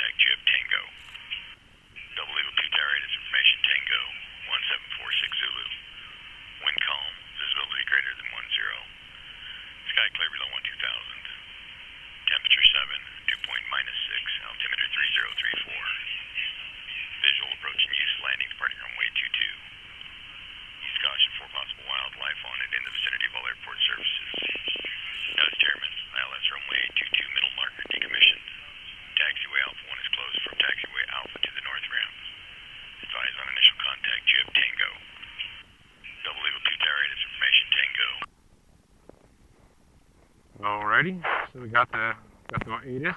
contact, Jib Tango. Double Eagle 2 Tower 8 is information, Tango 1746 Zulu. Wind calm, visibility greater than 10. Sky clear below 12,000. Temperature 7, dew point -6, altimeter 3034. Visual approaching use, landing departing runway 22. Use caution for possible wildlife on and in the vicinity of all airport services. Notice Chairman, ILS runway 22 middle marker decommissioned. Taxiway Alpha 1 is closed from taxiway Alpha to the north ramp. Advise on initial contact, Jib Tango. Double Eagle 2 Tower 8 is information, Tango. Alrighty, so we got the ATIS.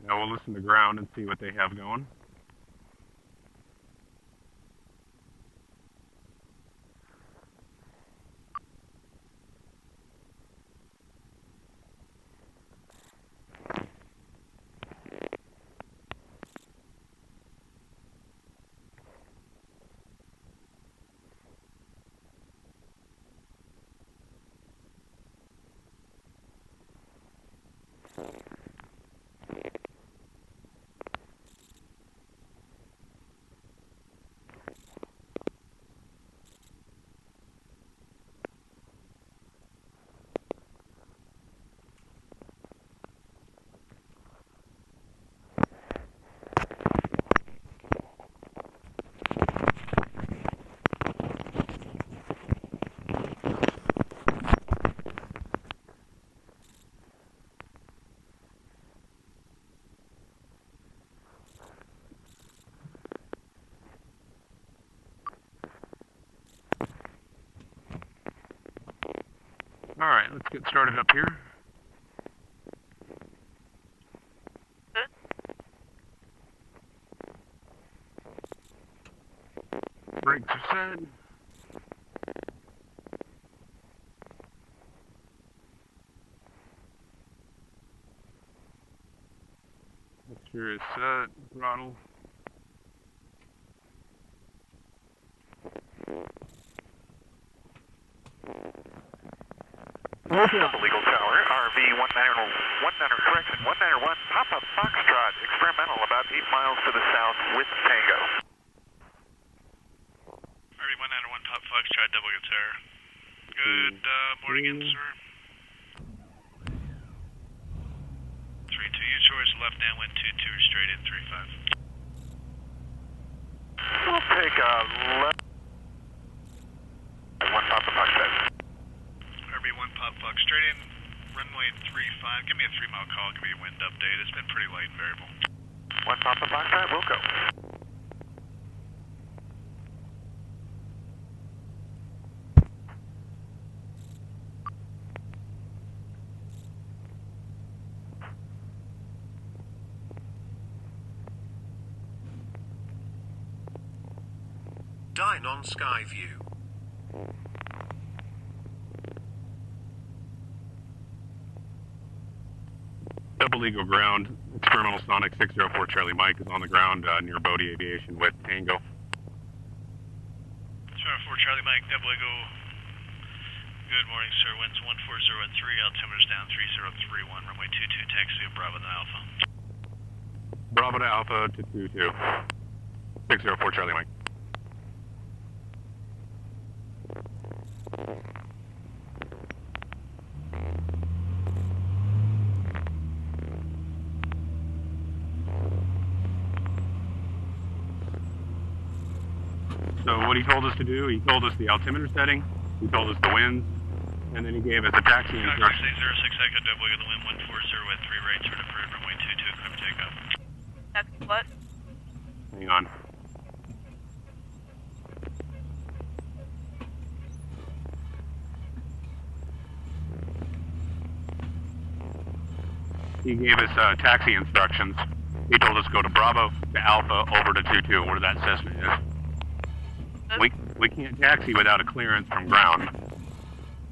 Now we'll listen to ground and see what they have going. Alright, let's get started up here. Brakes are set. Mixture is set. Throttle. Double Eagle Tower, RV 191 correction, 191 Papa Foxtrot, experimental about 8 miles to the south with Tango. RV 191 Papa Foxtrot, Double Eagle Tower. Good morning again, sir. 3-2, use yours, left downwind 2-2, straight in 3-5. We'll take a left. 1 Papa Foxtrot. RB1 Pop Fox, straight in, runway 35. Give me a 3-mile call, give me a wind update. It's been pretty light and variable. 1 Papa Foxtrot, we'll go. Dine on Skyview. Double Eagle ground, experimental Sonic 604 Charlie Mike is on the ground near Bodie Aviation with Tango. 604 Charlie Mike, Double Eagle. Good morning, sir. Winds 14013, altimeter's down 3031, runway 22, taxi of Bravo to Alpha. Bravo to Alpha to 22. 604 Charlie Mike. So what he told us to do, he told us the altimeter setting, he told us the winds, and then he gave us a taxi instruction. 06 Echo, Double Eagle, the wind 140 at 3 rates, are deferred, runway 22, clear for takeoff. Taxi what? Hang on. He gave us taxi instructions. He told us to go to Bravo, to Alpha, over to 22, where that Cessna is. We can't taxi without a clearance from ground.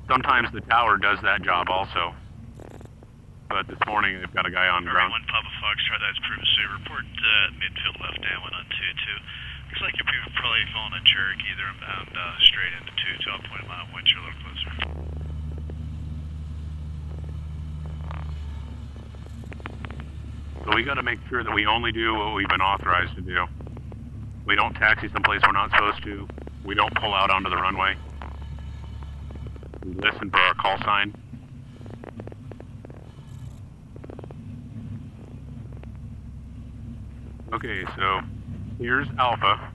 Sometimes the tower does that job also. But this morning they've got a guy on ground. 1 Papa Foxtrot, that's Privacy. Report midfield left downwind on 22. Looks like you'll be probably following a Cherokee either inbound straight into 2, so I'll point them out once you're a little closer. So we got to make sure that we only do what we've been authorized to do. We don't taxi someplace we're not supposed to. We don't pull out onto the runway. We listen for our call sign. Okay, so here's Alpha.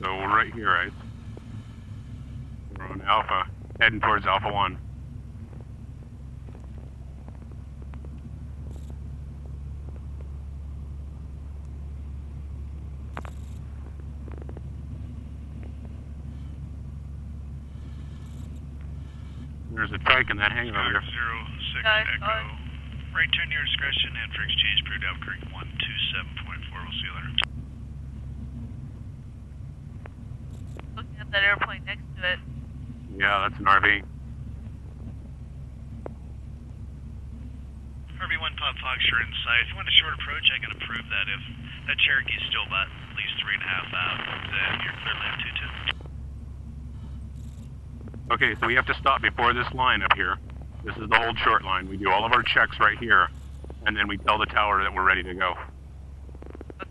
So we're right here, right? We're on Alpha, heading towards Alpha 1. There's a trike in that hangar over there. 06 Echo. Right turn your discretion and for exchange period Albuquerque 127.4. We'll see you later. Looking at that airplane next to it. Yeah, that's an RV. RV1 Pop Fox, you're in sight. If you want a short approach, I can approve that. If that Cherokee's still about at least 3.5 out, then you're clearly on 22. Okay, so we have to stop before this line up here. This is the hold short line. We do all of our checks right here, and then we tell the tower that we're ready to go. Okay.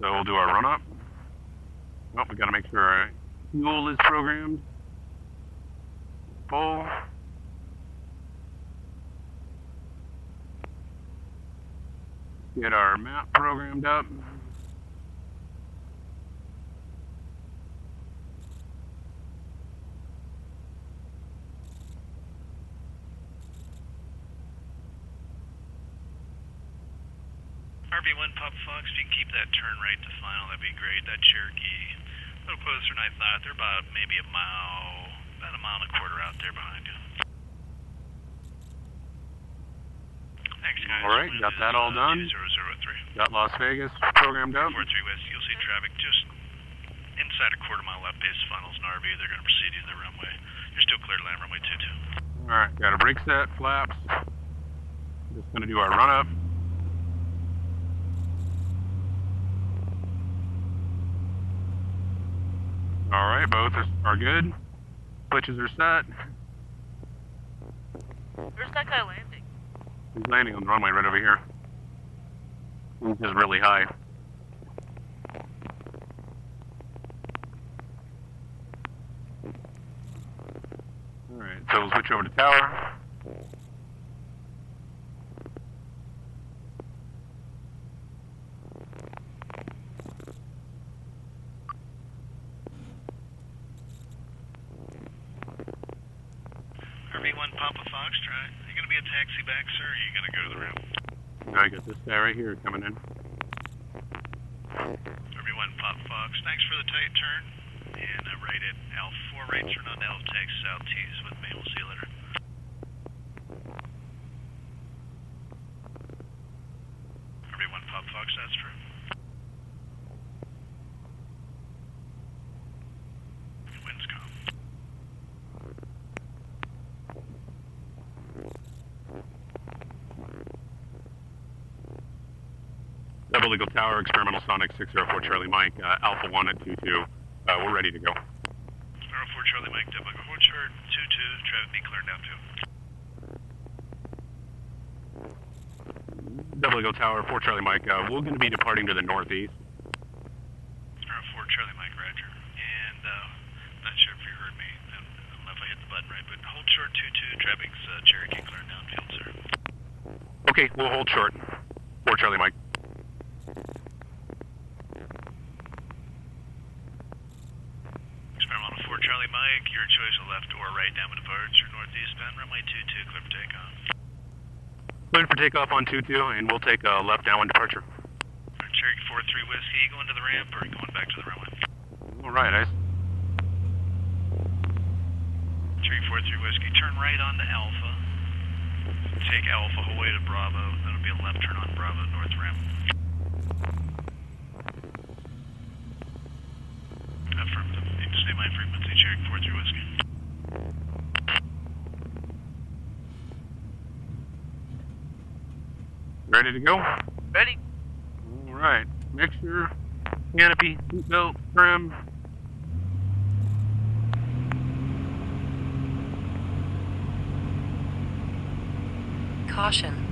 So we'll do our run up. Oh, we gotta make sure our fuel is programmed. Full. Get our map programmed up. RV1 Pop Fox, if you can keep that turn right to final, that'd be great. That Cherokee, a little closer than I thought. They're about maybe about a mile and a quarter out there behind you. Thanks, guys. All right, got that all done. 2003. Got Las Vegas programmed up. 43 West, you'll see traffic just inside a quarter-mile left base funnels and RV. They're going to proceed to the runway. You're still clear to land runway 22. All right, got a brake set, flaps. Just gonna do our run up. All right, both are good. Switches are set. Where's that guy landing? He's landing on the runway right over here. He's just really high. All right, so we'll switch over to tower. RV1 Papa Foxtrot, are you going to be a taxi back, sir, or are you going to go to the room? I got this guy right here coming in. RV1 Pop Fox, thanks for the tight turn. And right at L4, right turn on to L-Tech South T's with me. We'll see you later. RV1 Pop Fox, that's true. Winds calm. Double Eagle Tower, Experimental Sonic 604 Charlie Mike, Alpha 1 at 22. We're ready to go. 04 Charlie Mike, double Eagle Hold short, 22, traffic be cleared down 2. Double Eagle Tower, 4 Charlie Mike, we're going to be departing to the northeast. 04 Charlie Mike, Roger. And not sure if you heard me. I don't know if I hit the button right, but hold short 22, traffic's Cherokee cleared downfield, sir. Okay, we'll hold short. 4 Charlie Mike. Experimental 4 Charlie Mike, your choice of left or right down with departure, northeast bend, runway 22, clear for takeoff. Clear for takeoff on 22, and we'll take a left downwind departure. Cherokee 43 Whiskey, going to the ramp or going back to the runway? All right, Ice. Cherokee 43 Whiskey, turn right on to Alpha. Take Alpha away to Bravo. That'll be a left turn on Bravo, north ramp. ready to go? Ready? All right. Mixture, canopy, seatbelt, trim. Caution.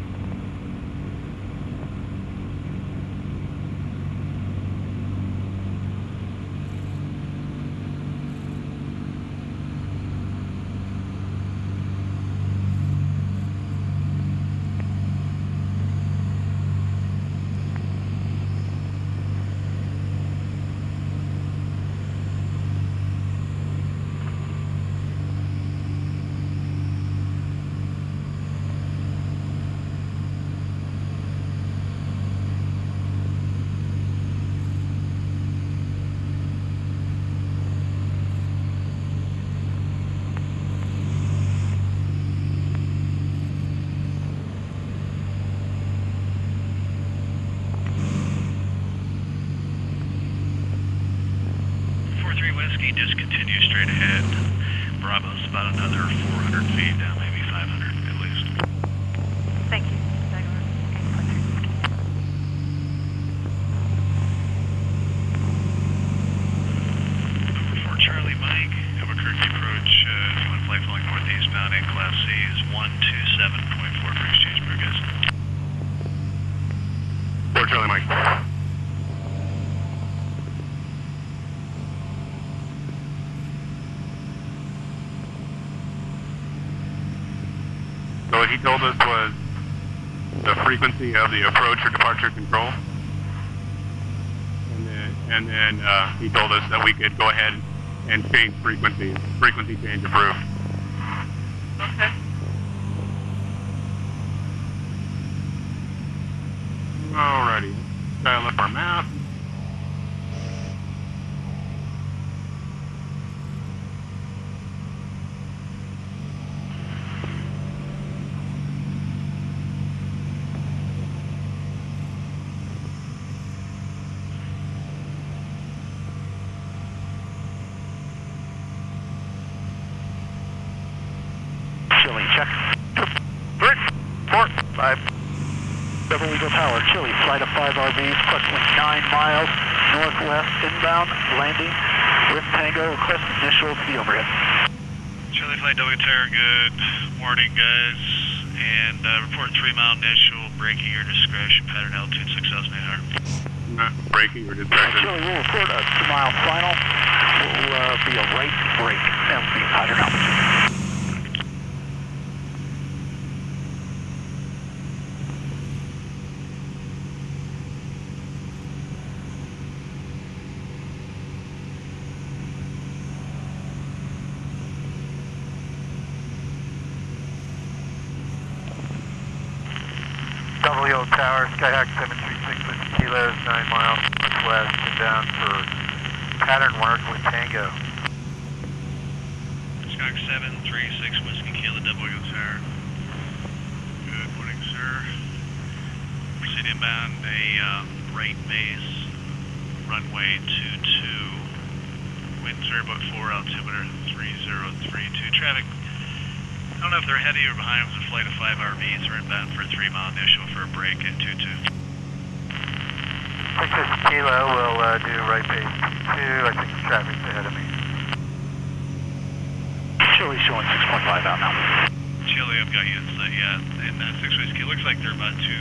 Whiskey, just continue straight ahead. Bravo's about another 400 feet down, maybe 500 at least. Thank you. For Charlie Mike, Albuquerque approach, if you want to fly falling northeastbound in Class C is 127.4 for exchange per guys. For Charlie Mike. So what he told us was the frequency of the approach or departure control. And then he told us that we could go ahead and change frequency. Frequency change approved. Okay. Alrighty. Dial up our map. Chili, check. 3, 4, 5. Double Eagle Tower, Chili, flight of 5 RVs, plus wind 9 miles, northwest, inbound, landing, with Tango, request initial to be overhead. Charlie Flight W Tower, good morning, guys. And report 3 mile initial, braking your discretion, pattern altitude 6,800. Not braking or discretion. Chili, we'll report a 2 mile final. Will be a right brake, and will be pattern altitude. WO Tower, Skyhawk 736 with kilos, 9 miles northwest and down for pattern work with Tango. Skyhawk 736 Whiskey Kilo, WO Tower. Good morning, sir. Proceed inbound, a right base, runway 22, wind turbot 4, altimeter 3032. Traffic, I don't know if they're ahead of you or behind. It was a flight of 5 RVs. We're inbound for a 3 mile initial for a break at 22. 66 Kilo will do right base 2. I think the traffic's ahead of me. Chili showing 6.5 out now. Chili, I've got you inside, yeah, and 6 Whiskey. It looks like they're about to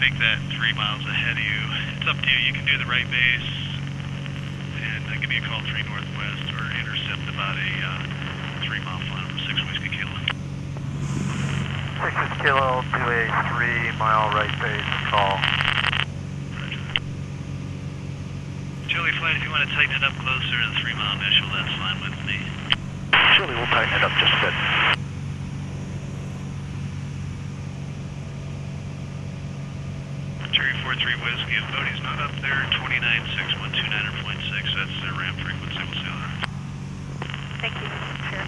make that 3 miles ahead of you. It's up to you. You can do the right base and give me a call 3 northwest or intercept about a 3 mile final from 6 Whiskey Kilo. 66 Kilo, do a 3 mile right base call. Chili Flight, if you want to tighten it up closer to the 3 mile initial, that's fine with me. Chili, we'll tighten it up just a bit. Cherry 43 Whiskey, if Bodie's not up there, 296129.6, that's their RAM frequency, we'll see how that. Thank you, Sheriff.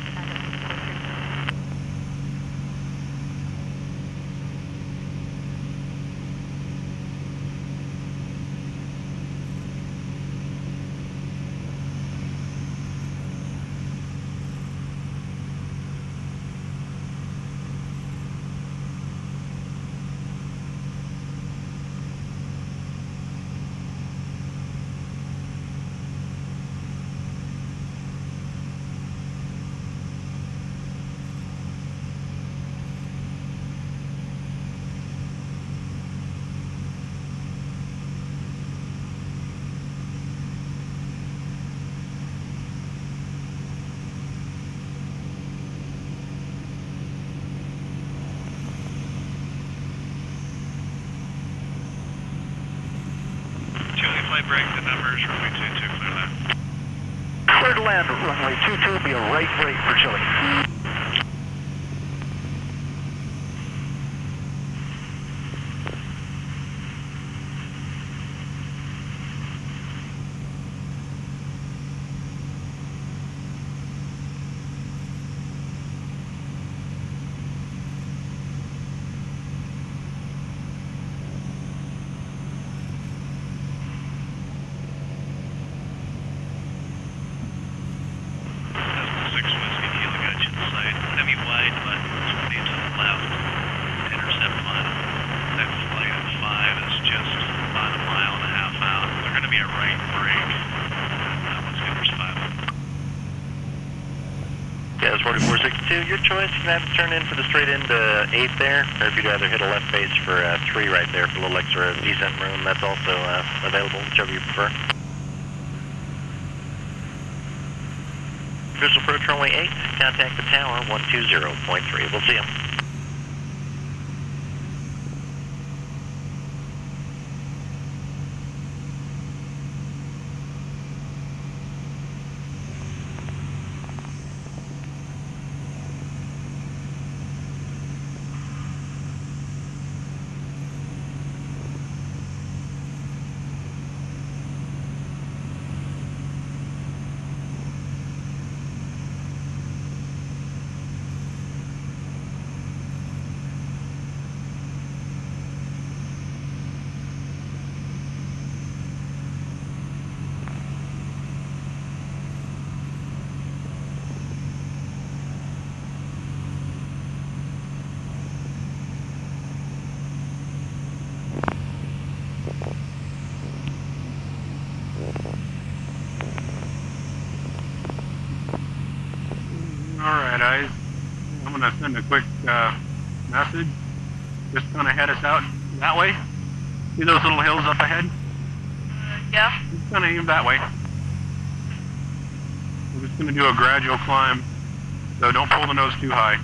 runway break the numbers, runway 22, clear land. Clear to land, runway 22 will be a right break for Chile. Yes, 4462, your choice. You can have to turn in for the straight into 8 there, or if you'd rather hit a left base for 3 right there for a little extra descent room, that's also available, whichever you prefer. Visual approach runway 8, contact the tower 120.3. We'll see you. Alright, guys. I'm going to send a quick message. Just going to head us out that way. See those little hills up ahead? Yeah. Just going to aim that way. We're just going to do a gradual climb. So don't pull the nose too high.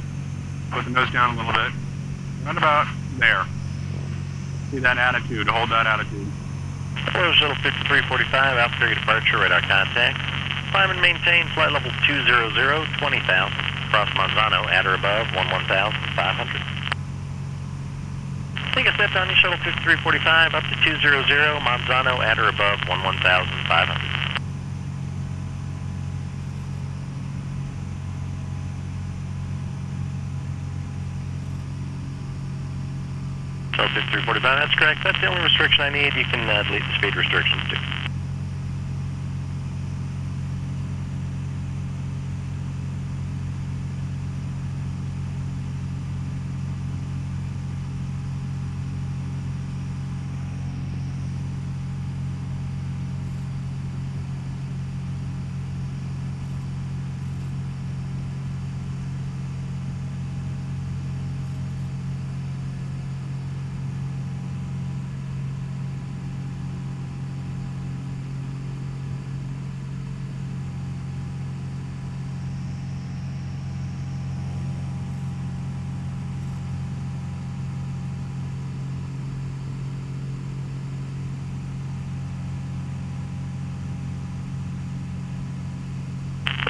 Put the nose down a little bit. Right about there. See that attitude, hold that attitude. Hello, Shuttle 5345, Alpha departure, radar contact. Climb and maintain flight level 200, 20,000. Cross Monzano, at or above 11,500. Take a step down your Shuttle 5345, up to 200, Monzano, at or above 11,500. Shuttle 5345, that's correct. That's the only restriction I need. You can delete the speed restrictions too.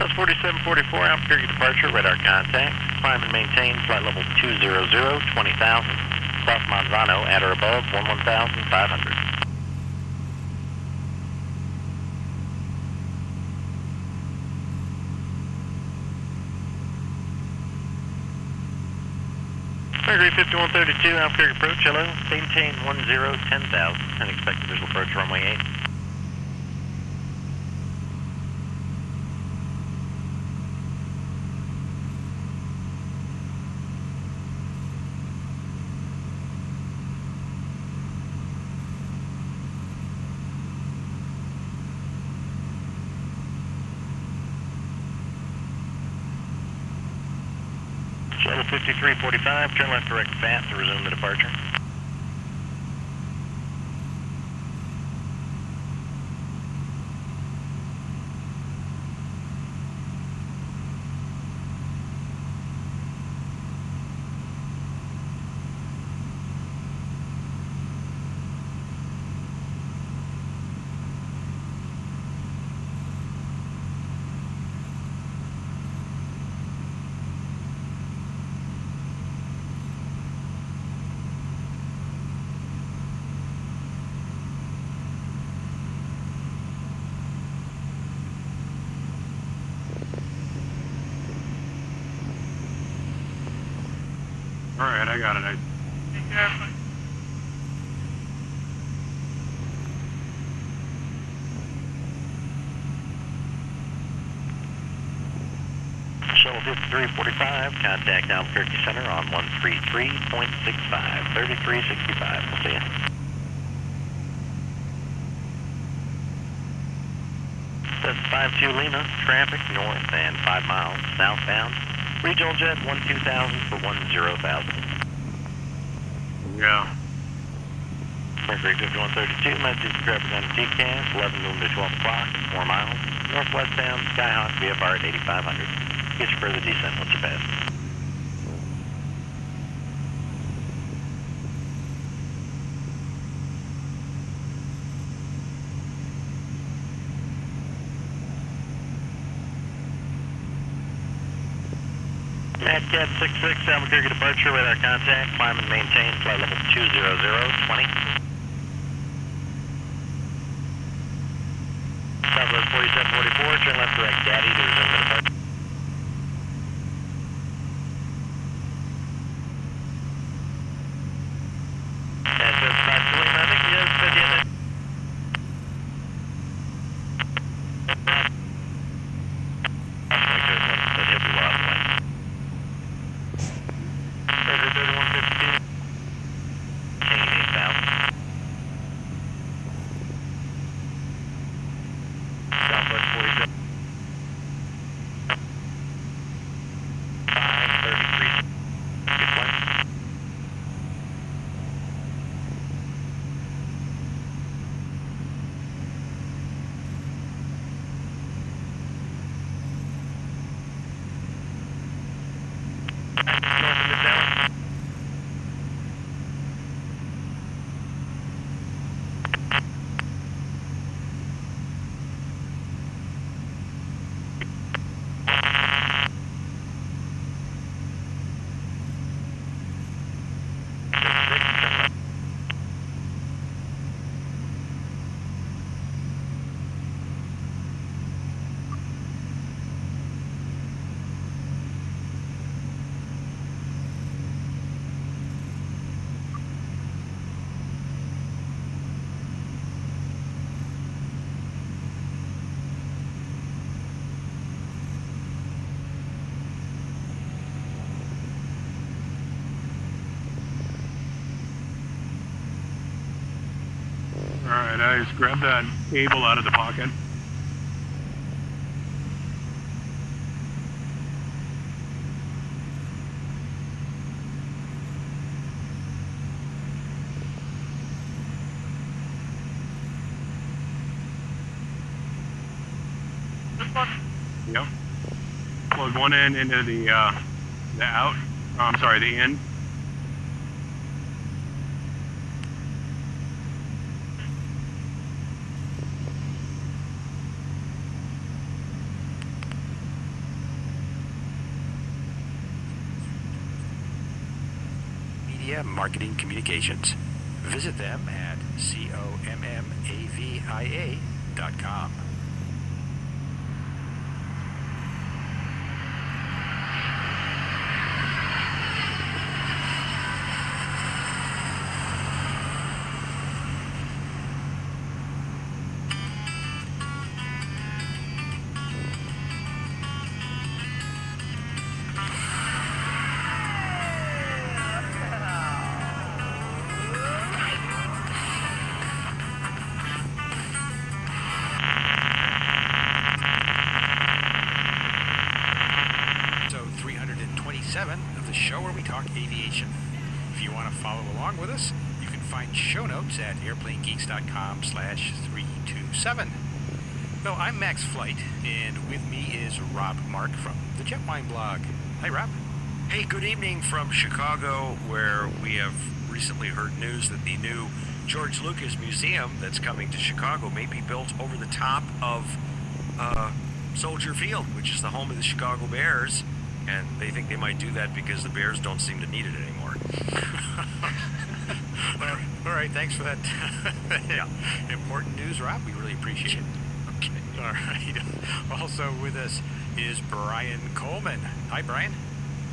That's 4744, Albuquerque departure, radar contact. Climb and maintain flight level 200, 20,000. Cross Monzano, at or above 11,500. Mercury 5132, Albuquerque approach, hello. Maintain 10,000 and expect visual approach runway 8. Shuttle 5345, turn left direct fast to resume the departure. Alright, I got it. Take your airplane. Shuttle 5345, contact Albuquerque Center on 133.65, 3365. We'll see you. That's 52 Lima, traffic north and 5 miles southbound. Regional jet 12,000 for 10,000. Yeah. Mercury 5132, message traffic on TCAS, 11 noon to 12 o'clock, 4 miles. Northwestbound, Skyhawk VFR at 8,500. Get you further descent once you pass. Cat 66, Albuquerque departure, radar contact, climb and maintain, flight level 20020. Southwest 4744, turn left direct Daddy to resume the departure. And just back to Lima, I think you just said you had but he'll be well out of the way. Mercury 3152, King 8000. Southwest 47. 533. Good flight. North of Midtown. Alright, I just grabbed that cable out of the pocket. This one? Yep. Plug one end into the out. Oh, I'm sorry, the in. Media Marketing Communications. Visit them at commavia.com. Of the show where we talk aviation. If you want to follow along with us, you can find show notes at airplanegeeks.com/327. Well, I'm Max Flight, and with me is Rob Mark from the Jetwine blog. Hi, Rob. Hey, good evening from Chicago, where we have recently heard news that the new George Lucas Museum that's coming to Chicago may be built over the top of Soldier Field, which is the home of the Chicago Bears. And they think they might do that because the Bears don't seem to need it anymore. Well, all right, thanks for that important news, Rob. We really appreciate it. Okay. All right. Also with us is Brian Coleman. Hi, Brian.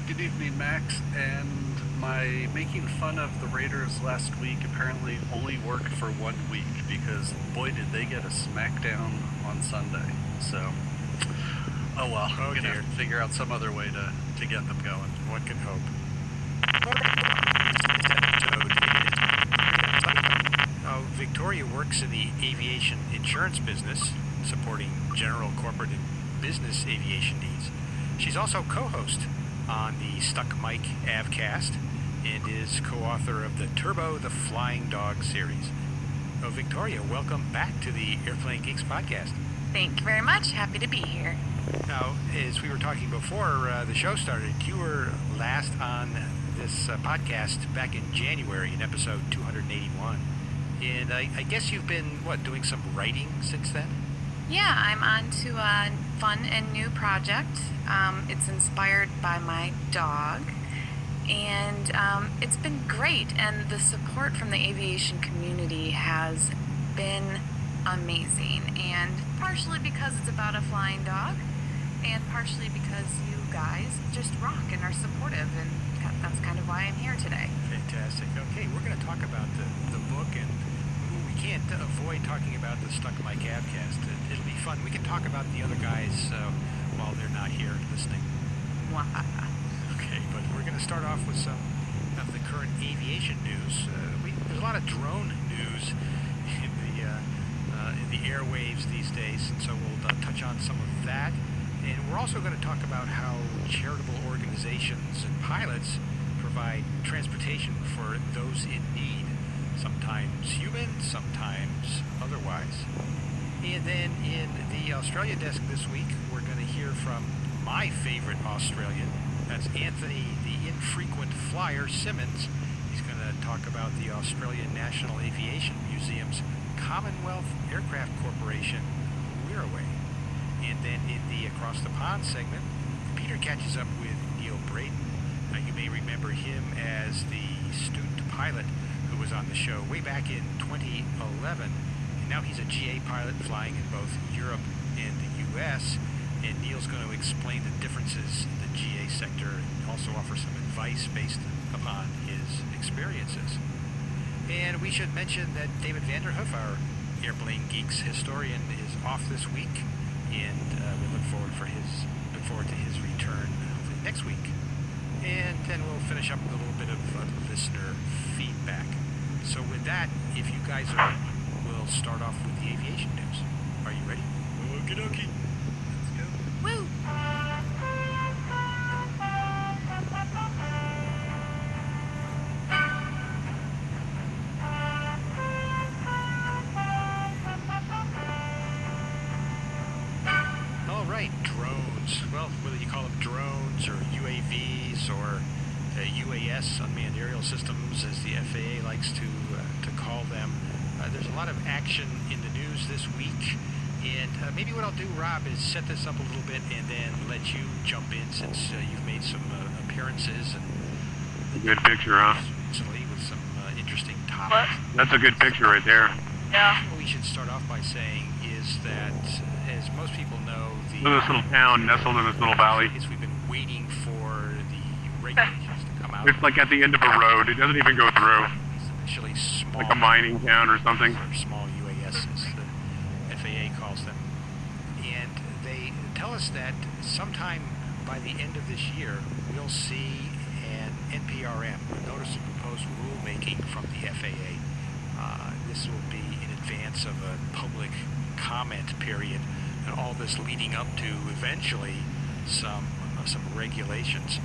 Good evening, Max and my making fun of the Raiders last week apparently only worked for 1 week, because boy did they get a smackdown on Sunday. So, oh well, I'm gonna have to figure out some other way to get them going. One can hope. Victoria works in the aviation insurance business, supporting general, corporate, and business aviation needs. She's also co-host on the Stuck Mike AVcast and is co-author of the Turbo the Flying Dog series. Oh, Victoria, welcome back to the Airplane Geeks podcast. Thank you very much. Happy to be here. Now, as we were talking before the show started, you were last on this podcast back in January in episode 281. And I guess you've been, doing some writing since then? Yeah, I'm on to a fun and new project. It's inspired by my dog, and it's been great, and the support from the aviation community has been amazing, and partially because it's about a flying dog, and partially because you guys just rock and are supportive, and that's kind of why I'm here today. Fantastic. Okay, we're going to talk about the book, and we can't avoid talking about the Stuck Mike AVcast. It'll be fun. We can talk about the other guys while they're not here listening. Okay, but we're going to start off with some of the current aviation news. There's a lot of drone news in the airwaves these days, and so we'll touch on some of that. And we're also going to talk about how charitable organizations and pilots provide transportation for those in need, sometimes human, sometimes otherwise. And then in the Australia desk this week, we're going to hear from my favorite Australian. That's Anthony, the infrequent flyer Simmons. He's going to talk about the Australian National Aviation Museum's Commonwealth Aircraft Corporation Wirraway. And then in the Across the Pond segment, Peter catches up with Neil Braden. You may remember him as the student pilot who was on the show way back in 2011. And now he's a GA pilot flying in both Europe and the U.S. And Neil's going to explain the differences in the GA sector and also offer some advice based upon his experiences. And we should mention that David Vanderhoof, our Airplane Geeks historian, is off this week. And we look forward to his return hopefully next week. And then we'll finish up with a little bit of listener feedback. So with that, if you guys are ready, we'll start off with the aviation news. Are you ready? Okie dokie. Let's go. Woo! All right, drones. Well, whether you call them drones or UAVs or UAS, unmanned aerial systems, as the FAA likes to call them, there's a lot of action in the news this week. And maybe what I'll do, Rob, is set this up a little bit and then let you jump in, since you've made some appearances and A good picture, huh? recently with some interesting topics. That's a good picture right there. Yeah. What we should start off by saying is that, as most people know, Look at this little town nestled in this little valley. is we've been waiting for the regulations to come out. It's like at the end of a road. It doesn't even go through. It's initially small, Like a mining town or something. or small UAS, as the FAA calls them. And they tell us that sometime by the end of this year, we'll see an NPRM, a Notice of Proposed Rulemaking from the FAA. This will be in advance of a public comment period, and all this leading up to eventually some regulations.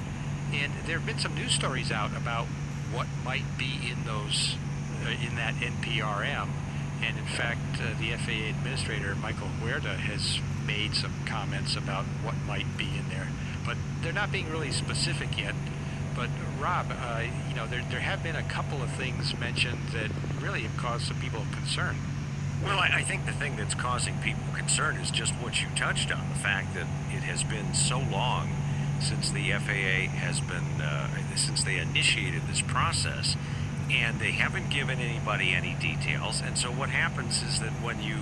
And there have been some news stories out about what might be in those in that NPRM. And in fact, the FAA administrator, Michael Huerta, has made some comments about what might be in there. But they're not being really specific yet. But Rob, there have been a couple of things mentioned that really have caused some people concern. Well, I think the thing that's causing people concern is just what you touched on, the fact that it has been so long since the FAA has been, since they initiated this process, and they haven't given anybody any details. And so what happens is that when you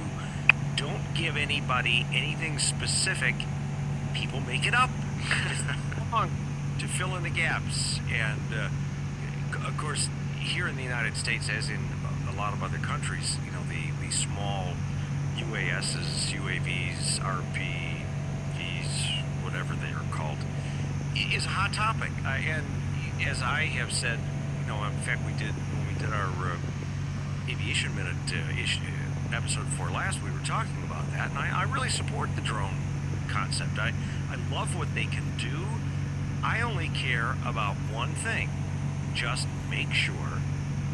don't give anybody anything specific, people make it up to fill in the gaps. And course, here in the United States, as in a lot of other countries, you know, the small UASs, UAVs, RPVs, whatever they are called, is a hot topic. And as I have said, you know, in fact, when we did our Aviation Minute episode before last, we were talking about that, and I really support the drone concept. I love what they can do. I only care about one thing. Just make sure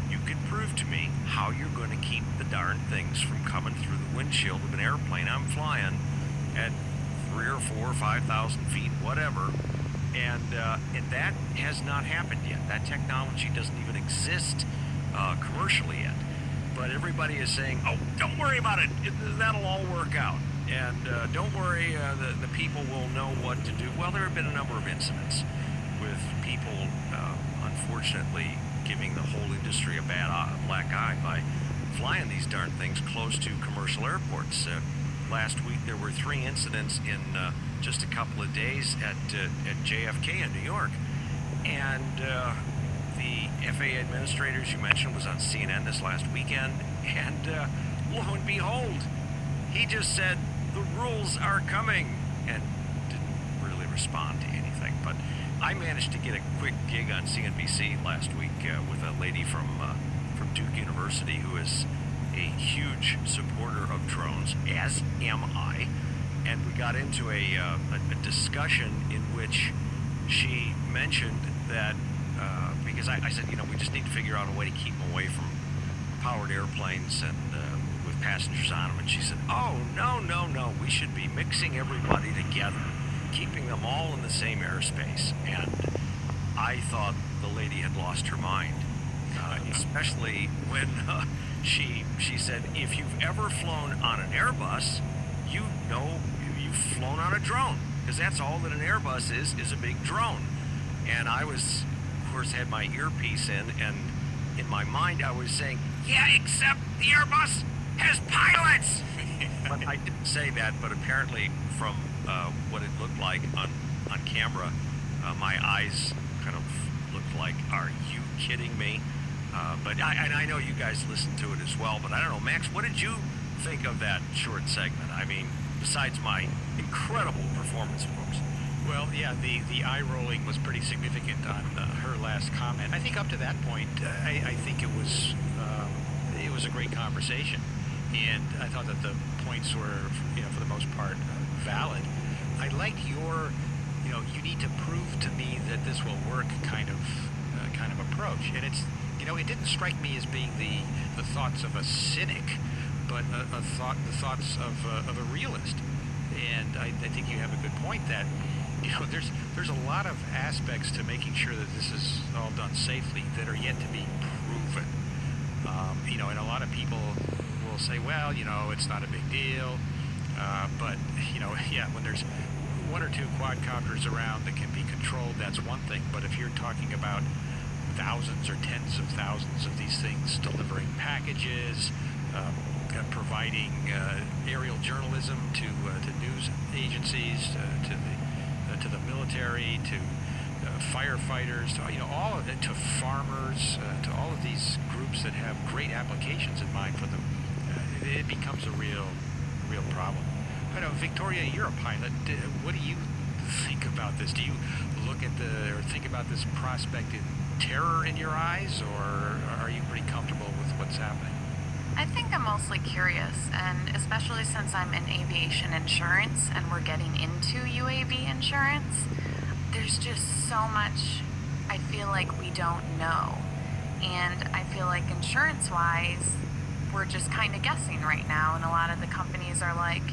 you can prove to me how you're going to keep the darn things from coming through the windshield of an airplane I'm flying at 3 or 4 or 5,000 feet, whatever. And that has not happened yet. That technology doesn't even exist commercially yet. But everybody is saying, oh, don't worry about it. That'll all work out. And don't worry, the people will know what to do. Well, there have been a number of incidents with people, unfortunately, giving the whole industry a black eye by flying these darn things close to commercial airports. Last week, there were 3 incidents in just a couple of days at JFK in New York. And the FAA administrators you mentioned was on CNN this last weekend, and lo and behold, he just said, the rules are coming, and didn't really respond to anything. But I managed to get a quick gig on CNBC last week with a lady from Duke University who is a huge supporter of drones, as am I. And we got into a discussion in which she mentioned that, because I said, you know, we just need to figure out a way to keep them away from powered airplanes and with passengers on them. And she said, oh, no, we should be mixing everybody together, keeping them all in the same airspace. And I thought the lady had lost her mind, especially when she said, if you've ever flown on an Airbus, you know you've flown on a drone, because that's all that an Airbus is a big drone. And I was, of course, had my earpiece in, and in my mind I was saying, yeah, except the Airbus has pilots. But I didn't say that, but apparently from what it looked like on camera, my eyes kind of looked like, are you kidding me? But I know you guys listened to it as well, but I don't know, Max, what did you think of that short segment? I mean, besides my incredible performance, of course. Well, yeah, the eye rolling was pretty significant on her last comment. I think up to that point, I think it was a great conversation, and I thought that the points were, you know, for the most part, valid. I liked your, you know, you need to prove to me that this will work kind of approach, and it's, you know, it didn't strike me as being the thoughts of a cynic, but the thoughts of a realist. And I think you have a good point that, you know, there's a lot of aspects to making sure that this is all done safely that are yet to be proven. You know, and a lot of people will say, well, you know, it's not a big deal. But, you know, yeah, when there's 1 or 2 quadcopters around that can be controlled, that's one thing. But if you're talking about thousands or tens of thousands of these things delivering packages, providing aerial journalism to news agencies, to the military, to firefighters, to, you know, all of it, to farmers, to all of these groups that have great applications in mind for them, it becomes a real problem. I know, Victoria, you're a pilot. What do you think about this? Do you look at or think about this prospect in terror in your eyes, or are you pretty comfortable with what's happening? I think I'm mostly curious, and especially since I'm in aviation insurance and we're getting into UAV insurance, there's just so much I feel like we don't know. And I feel like insurance-wise, we're just kind of guessing right now, and a lot of the companies are like,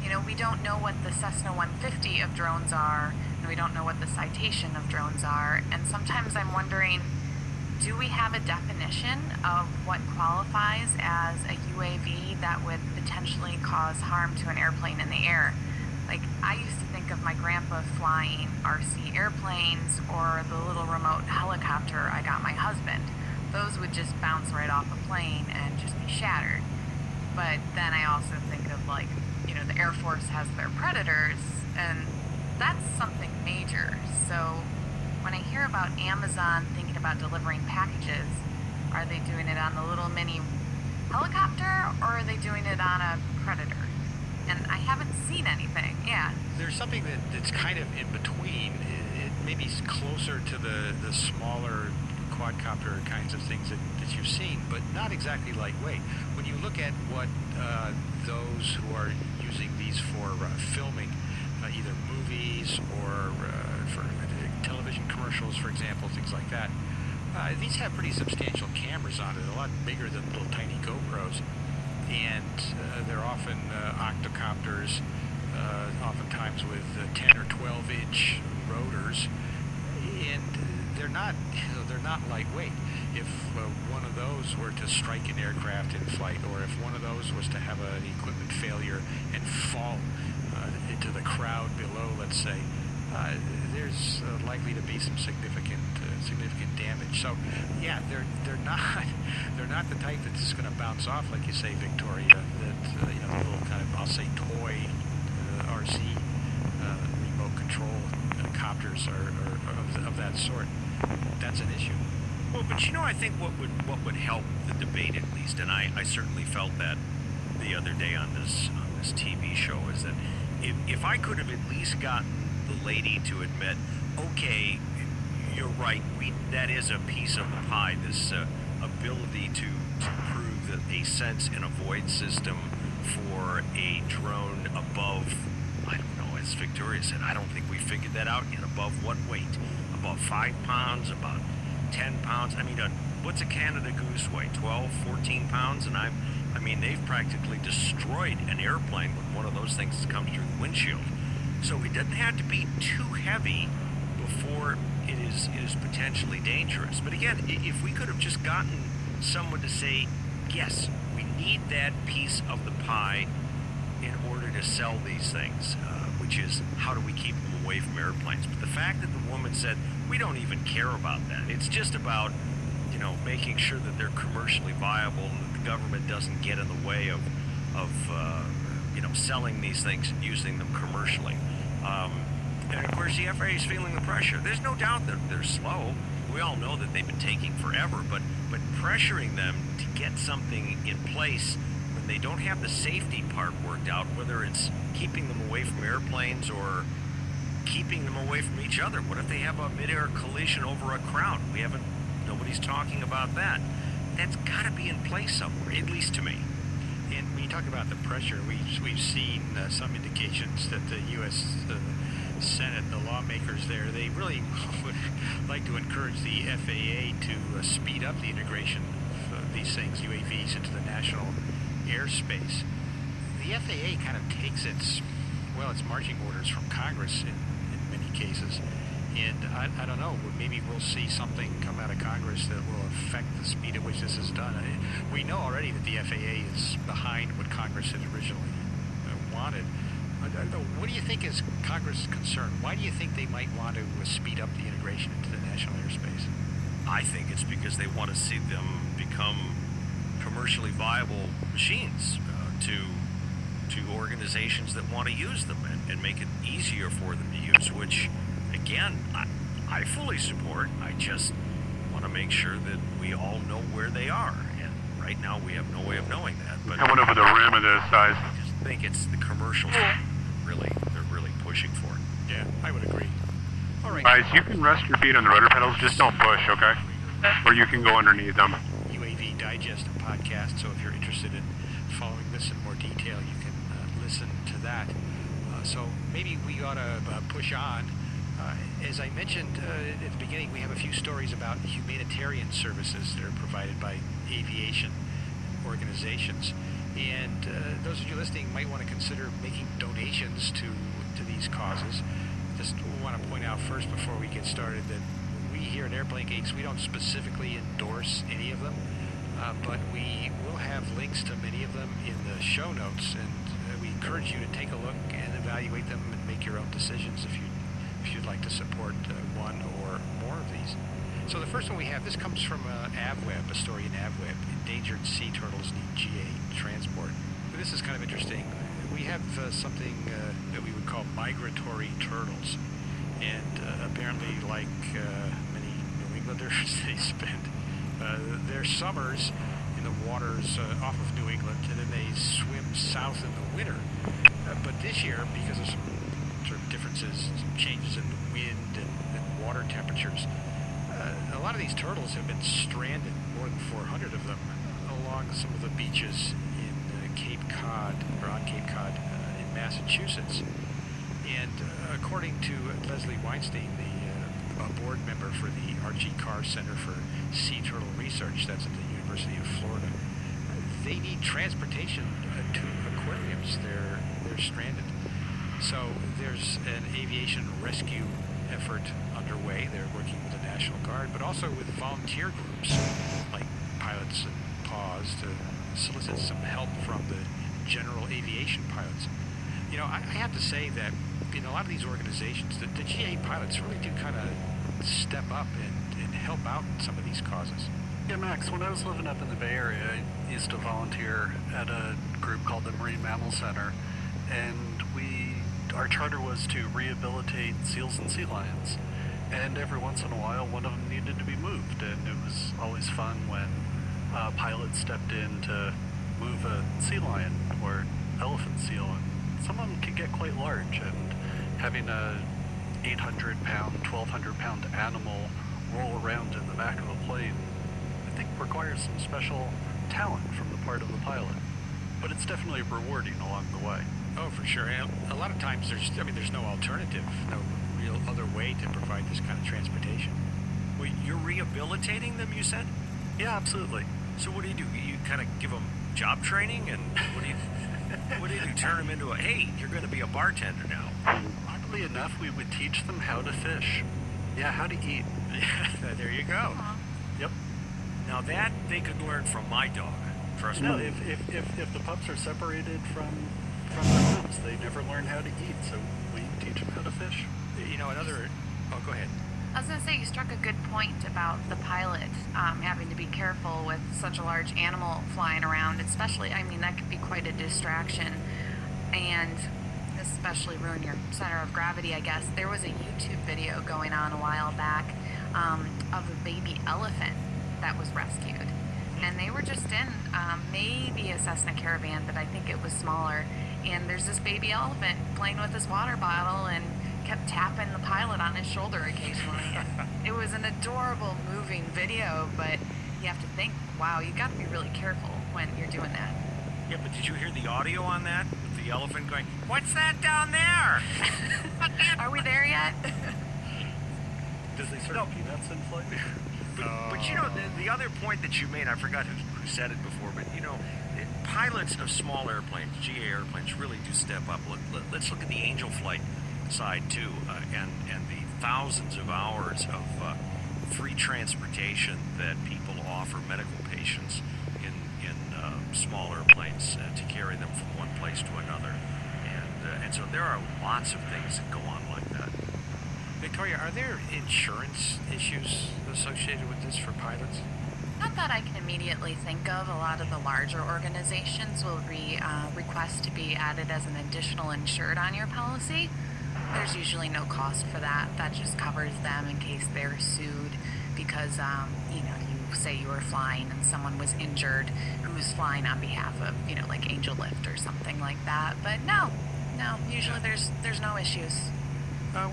you know, we don't know what the Cessna 150 of drones are, and we don't know what the Citation of drones are, and sometimes I'm wondering, do we have a definition of what qualifies as a UAV that would potentially cause harm to an airplane in the air? Like, I used to think of my grandpa flying RC airplanes or the little remote helicopter I got my husband. Those would just bounce right off a plane and just be shattered. But then I also think of, like, you know, the Air Force has their Predators, and that's something major. So when I hear about Amazon thinking about delivering packages, are they doing it on the little mini helicopter, or are they doing it on a Predator? And I haven't seen anything. Yeah. There's something that's kind of in between. It maybe is closer to the smaller quadcopter kinds of things that you've seen, but not exactly lightweight. When you look at what those who are using these for filming, either movies or for television commercials, for example, things like that, these have pretty substantial cameras on it, a lot bigger than little tiny GoPros. And they're often octocopters, oftentimes with 10 or 12-inch rotors, and they're not lightweight. If one of those were to strike an aircraft in flight, or if one of those was to have an equipment failure and fall into the crowd below, let's say, there's likely to be some significant damage. So, yeah, they're not the type that's just going to bounce off, like you say, Victoria. That the little kind of, I'll say, toy RC remote control copters are of that sort. That's an issue. Well, but I think what would help the debate, at least, and I certainly felt that the other day on this TV show, is that if I could have at least gotten the lady to admit, okay, you're right, that is a piece of the pie, this ability to prove that a sense and avoid system for a drone above, I don't know, as Victoria said, I don't think we figured that out yet. Above what weight? About 5 pounds, about 10 pounds. I mean, what's a Canada Goose weigh? 12, 14 pounds? And I mean, they've practically destroyed an airplane with one of those things that comes through the windshield. So it doesn't have to be too heavy before it is potentially dangerous. But again, if we could have just gotten someone to say, yes, we need that piece of the pie in order to sell these things, which is how do we keep them away from airplanes. But the fact that the woman said, we don't even care about that. It's just about, making sure that they're commercially viable and that the government doesn't get in the way of selling these things and using them commercially. And of course, the FAA is feeling the pressure. There's no doubt that they're slow. We all know that they've been taking forever, but pressuring them to get something in place when they don't have the safety part worked out, whether it's keeping them away from airplanes or keeping them away from each other. What if they have a mid-air collision over a crowd? Nobody's talking about that. That's got to be in place somewhere, at least to me. And when you talk about the pressure, we've seen some indications that the U.S. Senate, the lawmakers there, they really would like to encourage the FAA to speed up the integration of these things, UAVs, into the national airspace. The FAA kind of takes its marching orders from Congress in many cases. And I don't know, maybe we'll see something come out of Congress that will affect the speed at which this is done. We know already that the FAA is behind what Congress had originally wanted. What do you think is Congress' concern? Why do you think they might want to speed up the integration into the national airspace? I think it's because they want to see them become commercially viable machines to organizations that want to use them and make it easier for them to use, which, again, I fully support. I just want to make sure that we all know where they are. And right now we have no way of knowing that. But coming over the rim of this size. I just think it's the commercials they're really pushing for it. Yeah, I would agree. All right. Guys, you can rest your feet on the rudder pedals, just don't push, okay? Or you can go underneath them. UAV Digest podcast, so if you're interested in following this in more detail, you can listen to that. So maybe we ought to push on. As I mentioned at the beginning, we have a few stories about humanitarian services that are provided by aviation organizations. And those of you listening might want to consider making donations to these causes. Just want to point out first, before we get started, that we here at Airplane Geeks, we don't specifically endorse any of them, but we will have links to many of them in the show notes, and we encourage you to take a look and evaluate them and make your own decisions if you'd like to support one or more of these. So the first one we have, this comes from AvWeb, a story in AvWeb. Endangered sea turtles need GA transport. But this is kind of interesting. We have something that we would call migratory turtles. And apparently, like many New Englanders, they spend their summers in the waters off of New England, and then they swim south in the winter. But this year, because of some sort of differences, some changes in the wind and water temperatures, a lot of these turtles have been stranded, more than 400 of them, along some of the beaches in Cape Cod, or on Cape Cod in Massachusetts. And according to Leslie Weinstein, the board member for the Archie Carr Center for Sea Turtle Research, that's at the University of Florida, they need transportation to aquariums. They're stranded. So there's an aviation rescue effort underway. They're working with the National Guard, but also with volunteer groups like Pilots and Paws to solicit some help from the general aviation pilots. You know, I have to say that in a lot of these organizations, the GA pilots really do kind of step up and help out in some of these causes. Yeah, Max, when I was living up in the Bay Area, I used to volunteer at a group called the Marine Mammal Center, and our charter was to rehabilitate seals and sea lions. And every once in a while, one of them needed to be moved, and it was always fun when pilots stepped in to move a sea lion or elephant seal, and some of them could get quite large, and having a 800-pound, 1,200-pound animal roll around in the back of a plane, I think requires some special talent from the part of the pilot. But it's definitely rewarding along the way. Oh, for sure. And a lot of times there's no alternative, no real other way to provide this kind of transportation. Wait, you're rehabilitating them, you said? Yeah, absolutely. So what do? You kind of give them job training, and what do you do? Turn them into hey, you're going to be a bartender now. Oddly enough, we would teach them how to fish. Yeah, how to eat. Yeah, there you go. Yep. Now that they could learn from my dog. Trust No, me. if the pups are separated from their moms, they never learn how to eat, so we teach them how to fish. You know, oh, go ahead. I was going to say, you struck a good point about the pilot having to be careful with such a large animal flying around, especially, I mean, that could be quite a distraction, and especially ruin your center of gravity, I guess. There was a YouTube video going on a while back of a baby elephant that was rescued. And they were just in maybe a Cessna Caravan, but I think it was smaller. And there's this baby elephant playing with his water bottle and kept tapping the pilot on his shoulder occasionally. It was an adorable, moving video, but you have to think, wow, you got to be really careful when you're doing that. Yeah, but did you hear the audio on that? With the elephant going, "What's that down there?" Are we there yet? Does they serve peanuts in flight? But you know, the other point that you made, I forgot who said it before, but you know, pilots of small airplanes, GA airplanes, really do step up. Let's look at the Angel Flight side too, and the thousands of hours of free transportation that people offer medical patients in small airplanes to carry them from one place to another, and so there are lots of things that go on like that. Victoria, are there insurance issues associated with this for pilots? Not that I can immediately think of. A lot of the larger organizations will request to be added as an additional insured on your policy. There's usually no cost for that. That just covers them in case they're sued because, you say you were flying and someone was injured who was flying on behalf of, like Angel Lift or something like that. But no, usually there's no issues.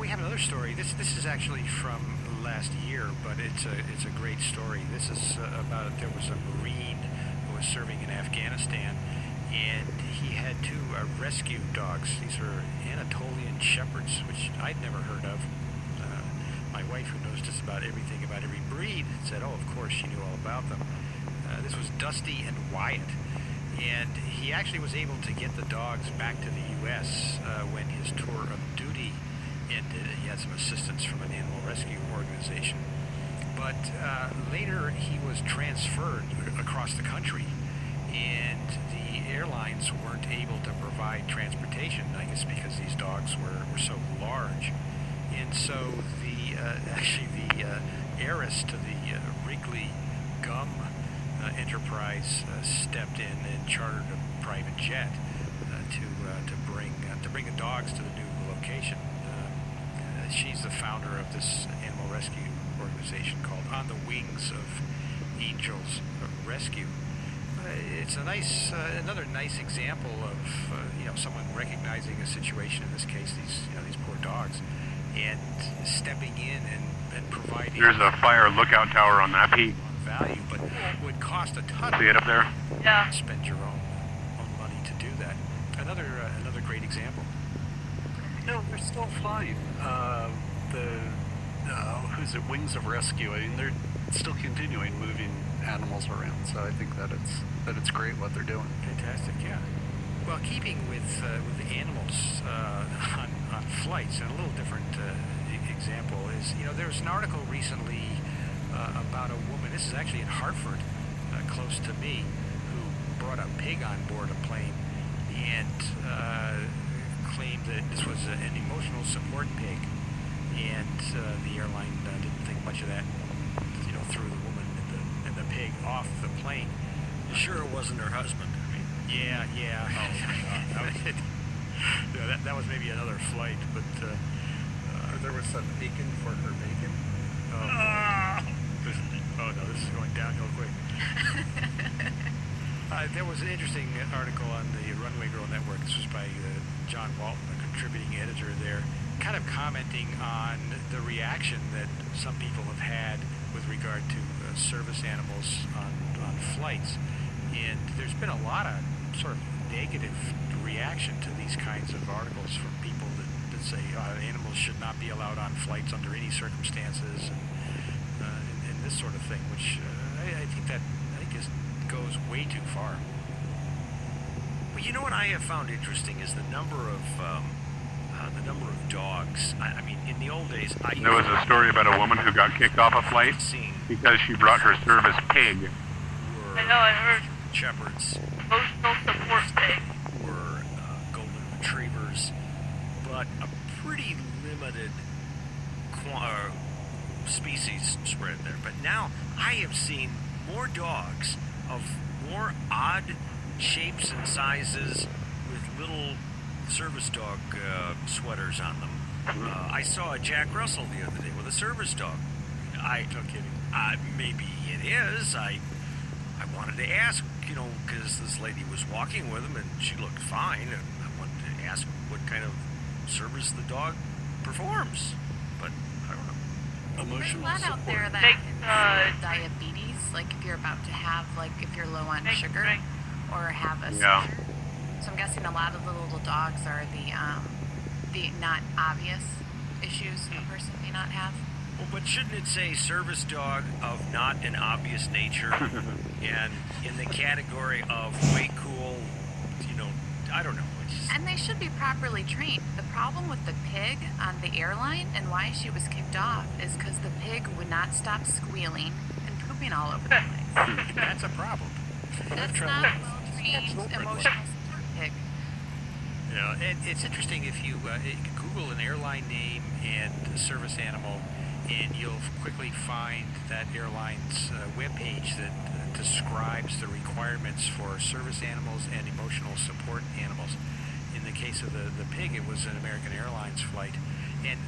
We have another story. This is actually from last year, but it's a great story. This is about there was a Marine who was serving in Afghanistan, and he had two rescue dogs. These were Anatolian Shepherds, which I'd never heard of. My wife, who knows just about everything about every breed, said, "Oh, of course, she knew all about them." This was Dusty and Wyatt, and he actually was able to get the dogs back to the U.S. When his tour of duty ended. He had some assistance from an animal rescue organization. But later he was transferred across the country, and the airlines weren't able to provide transportation, I guess because these dogs were so large. And so the heiress to the Wrigley Gum enterprise stepped in and chartered a private jet to bring the dogs to the new location. she's the founder of this animal rescue organization called On the Wings of Angels Rescue. It's a nice, another nice example of someone recognizing a situation. In this case, these poor dogs, and stepping in and providing. There's a fire lookout tower on that peak. Value, but would cost a ton. See it up there? Yeah. Spend your own money to do that. Another great example. No, they're still fine. Who's it? Wings of Rescue. I mean, they're still continuing moving animals around. So I think that it's great what they're doing. Fantastic, yeah. Well, keeping with animals on flights, and a little different example is, there was an article recently about a woman. This is actually in Hartford, close to me, who brought a pig on board a plane and claimed that this was an emotional support pig, and the airline didn't think much of that. Threw the woman and the pig off the plane. Sure, it wasn't her husband. Yeah. Oh, that was maybe another flight, but there was some bacon for her bacon. Oh no, this is going downhill quick. There was an interesting article on the Runway Girl Network. This was by John Walton, a contributing editor there, kind of commenting on the reaction that some people have had with regard to service animals on flights. And there's been a lot of sort of negative reaction to these kinds of articles from people that say animals should not be allowed on flights under any circumstances, and this sort of thing, which I think just goes way too far. Well, you know what I have found interesting is the number of dogs. I mean, in the old days, There was a story about a woman who got kicked off a flight because she brought her service pig. I know, I heard. Shepherds. Emotional support pig. Were golden retrievers, but a pretty limited species spread there. But now I have seen more dogs of more odd shapes and sizes with little service dog sweaters on them. I saw a Jack Russell the other day with a service dog. No kidding. Maybe it is. I wanted to ask, because this lady was walking with him and she looked fine, and I wanted to ask what kind of service the dog performs. But I don't know. There's a lot out there that diabetes, like if you're about to have, if you're low on sugar or have a seizure. So I'm guessing a lot of the little dogs are the not obvious issues a person may not have. Well, but shouldn't it say service dog of not an obvious nature, and in the category of way cool, I don't know. And they should be properly trained. The problem with the pig on the airline and why she was kicked off is because the pig would not stop squealing and pooping all over the place. That's a problem. That's not a well-trained emotional support pig. And it's interesting if you Google an airline name and a service animal, and you'll quickly find that airline's webpage that describes the requirements for service animals and emotional support animals. In the case of the pig, it was an American Airlines flight, and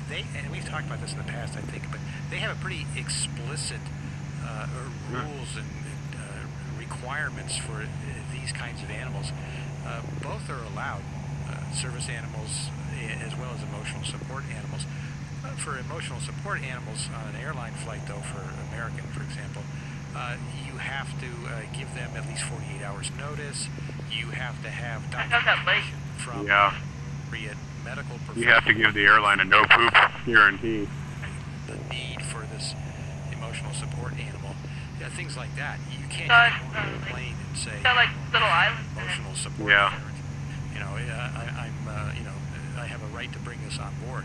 we've talked about this in the past, I think, but they have a pretty explicit rules and requirements for these kinds of animals. Both are allowed, service animals as well as emotional support animals. For emotional support animals on an airline flight, though, for American, for example, you have to give them at least 48 hours notice. You have to have documentation from medical professionals. You have to give the airline a no poop guarantee. The need for this emotional support animal, things like that. You can't But, get on a plane and say like little islands. emotional support. Yeah. parent. I have a right to bring this on board.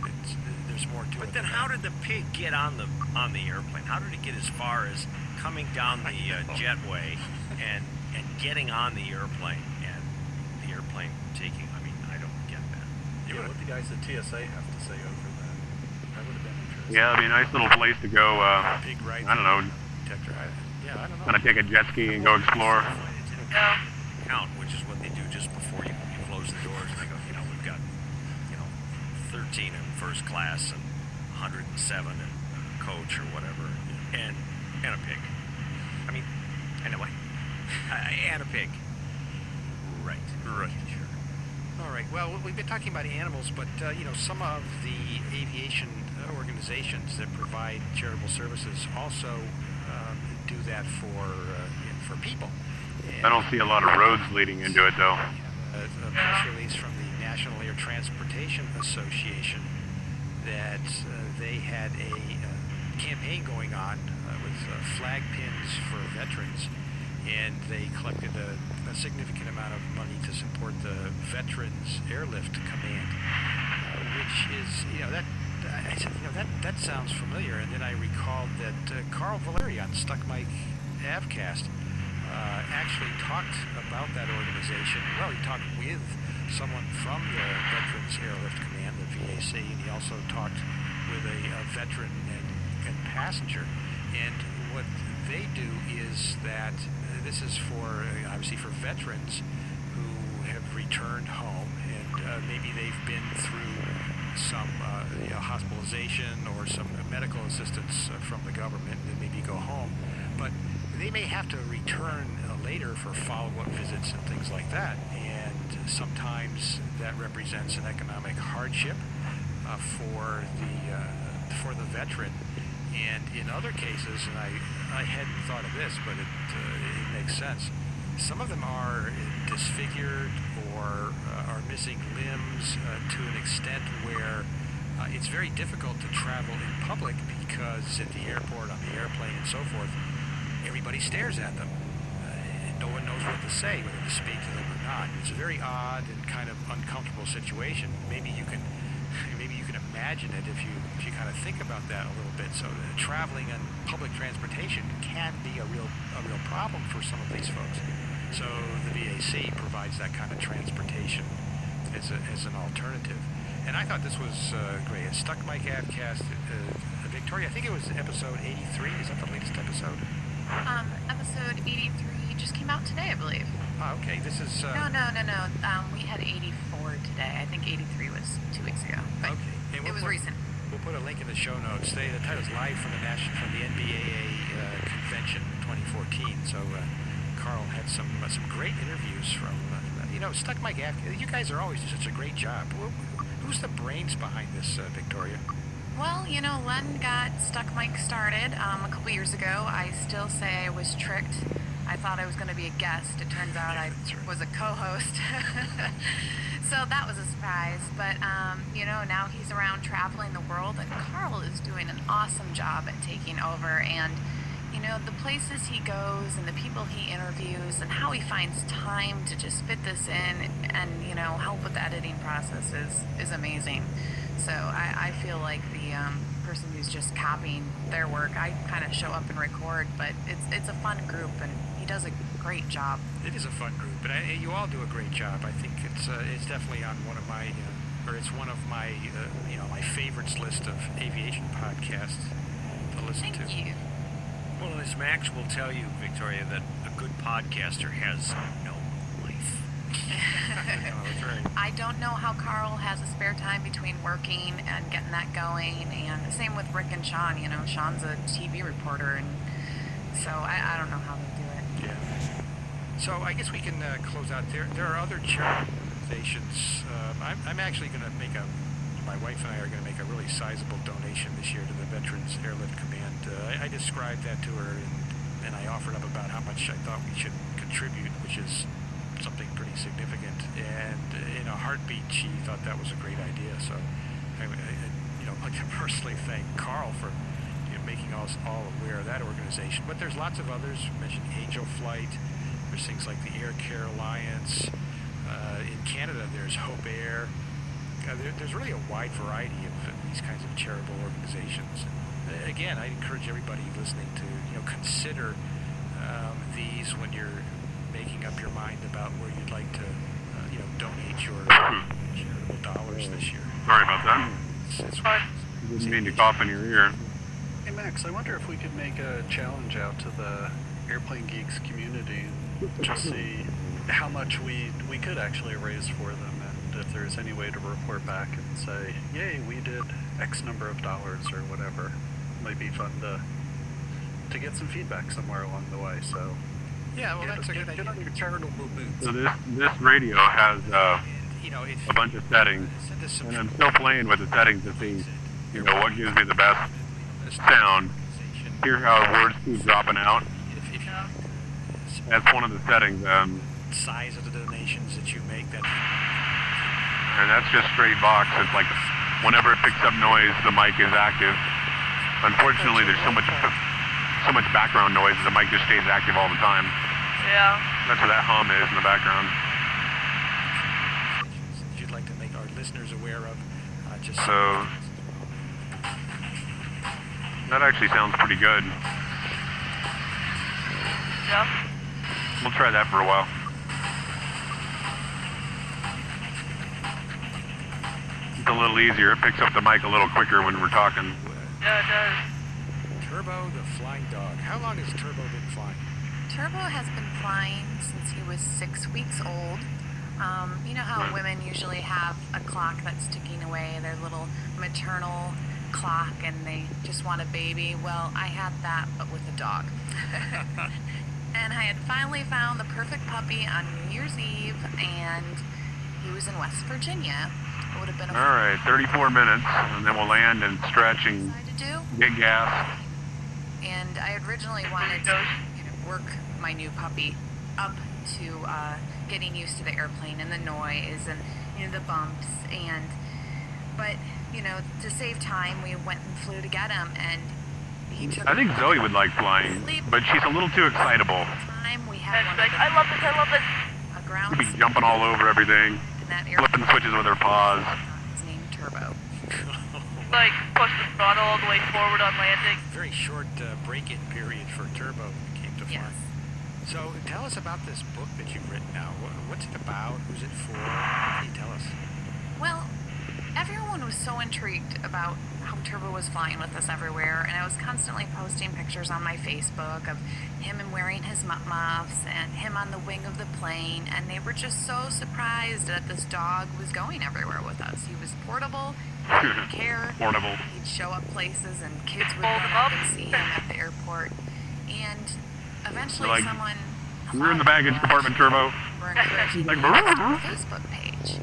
There's more to it. But then, how did the pig get on the airplane? How did it get as far as coming down the jetway and getting on the airplane and the airplane taking? I mean, I don't get that. What do the guys at TSA have to say over that? That would have been interesting. Yeah, it'd be a nice little place to go. Pig rights I don't know. Detector. I don't know. Kind of take a jet ski and go explore. Yeah. Count, which is what they do just before you close the doors. They go, we've got 13 in first class and 107 and coach or whatever, and a pig. I mean, and a what? And a pig. Right. Sure. All right. Well, we've been talking about animals, but some of the aviation organizations that provide charitable services also do that for people. And I don't see a lot of roads leading into it, though. A press release from the National Air Transportation Association that they had a campaign going on with flag pins for veterans, and they collected a significant amount of money to support the Veterans Airlift Command, which is, I said, that sounds familiar, and then I recalled that Carl Valeri on Stuck Mike Avcast actually talked about that organization. Well, he talked with someone from the Veterans Airlift Command, the VAC, and he also talked with a veteran and passenger. And what they do is that this is for, obviously, for veterans who have returned home, and maybe they've been through some hospitalization or some medical assistance from the government, and maybe go home. But they may have to return later for follow-up visits and things like that, and sometimes that represents an economic hardship for the veteran. And in other cases, and I hadn't thought of this, but it makes sense, some of them are disfigured or are missing limbs to an extent where it's very difficult to travel in public, because at the airport, on the airplane, and so forth, everybody stares at them. And no one knows what to say, whether to speak to them or not. It's a very odd and kind of uncomfortable situation. Maybe you can imagine it if you kind of think about that a little bit. So traveling on public transportation can be a real problem for some of these folks. So the VAC provides that kind of transportation as an alternative. And I thought this was great. A Stuck Mike Avcast, Victoria, I think it was episode 83. Is that the latest episode? Episode 83 just came out today, I believe. Oh, okay. This is... No. We had 84 today. I think 83 was 2 weeks ago. But okay. And it was recent. We'll put a link in the show notes. The title's live from the NBAA convention 2014. So Carl had some great interviews from Stuck Mike Avcast. You guys are always doing such a great job. Who's the brains behind this, Victoria? Well, Len got Stuck Mike started a couple years ago. I still say I was tricked. I thought I was going to be a guest. It turns out I was a co-host. So that was a surprise. But, now he's around traveling the world, and Carl is doing an awesome job at taking over. And, the places he goes and the people he interviews and how he finds time to just fit this in and, help with the editing process is amazing. So I feel like the person who's just copying their work, I kind of show up and record, but it's a fun group, and he does a great job. It is a fun group, but you all do a great job. I think it's definitely on one of my, my favorites list of aviation podcasts to listen to. Thank you. Well, as Max will tell you, Victoria, that a good podcaster has no life. I don't know how Carl has a spare time between working and getting that going, and the same with Rick and Sean. Sean's a TV reporter, and so I don't know how they do it. Yeah. So I guess we can close out there. There are other charitable organizations. I'm actually going to my wife and I are going to make a really sizable donation this year to the Veterans Airlift Command. I described that to her, and I offered up about how much I thought we should contribute, which is something pretty significant. And in a heartbeat, she thought that was a great idea. So I'd like to personally thank Carl for making us all aware of that organization. But there's lots of others. We mentioned Angel Flight. There's things like the Air Care Alliance. In Canada, there's Hope Air. There's really a wide variety of these kinds of charitable organizations. Again, I encourage everybody listening to consider these when you're making up your mind about where you'd like to donate your charitable dollars this year. Sorry about that. It's fine. Didn't mean to cough in your ear. Hey Max, I wonder if we could make a challenge out to the Airplane Geeks community and just see how much we could actually raise for them, and and if there's any way to report back and say, yay, we did X number of dollars or whatever, it might be fun to get some feedback somewhere along the way. So Yeah, well, that's a good idea. Get on your charitable boots. So this radio has a bunch of settings, and I'm still playing with the settings to see, what gives me the best sound. Hear how words keep dropping out. That's one of the settings. Size of the donations that you make, And that's just straight Vox. It's like whenever it picks up noise, the mic is active. Unfortunately, there's so much background noise that the mic just stays active all the time. Yeah. That's what that hum is in the background. if you'd like to make our listeners aware of, just So that actually sounds pretty good. Yeah. We'll try that for a while. It's a little easier. It picks up the mic a little quicker when we're talking. Yeah, it does. Turbo the flying dog. How long has Turbo been flying? Turbo has been flying since he was 6 weeks old. You know how women usually have a clock that's ticking away, their little maternal clock, and they just want a baby? Well, I had that, but with a dog. And I had finally found the perfect puppy on New Year's Eve, and he was in West Virginia. It would have been All right, 34 minutes, and then we'll land and stretch and get gas. And I originally wanted to work my new puppy up to getting used to the airplane and the noise and the bumps, but to save time, we went and flew to get him, and he took. I think Zoe would like flying, but she's a little too excitable. We had one like, I love this. A ground She'd be jumping all over everything, flipping switches with her paws. His name Turbo. Like, push the throttle all the way forward on landing. Very short break-in period for Turbo when it came to flying. Yes. So tell us about this book that you've written now. What's it about? Who's it for? What can you tell us? Well, everyone was so intrigued about how Turbo was flying with us everywhere, and I was constantly posting pictures on my Facebook of him and wearing his muffs and him on the wing of the plane, and they were just so surprised that this dog was going everywhere with us. He was portable, he didn't care. Portable. He'd show up places, and kids would run up and see him at the airport. And eventually someone... We're in the baggage compartment, Turbo. She's like, Facebook page.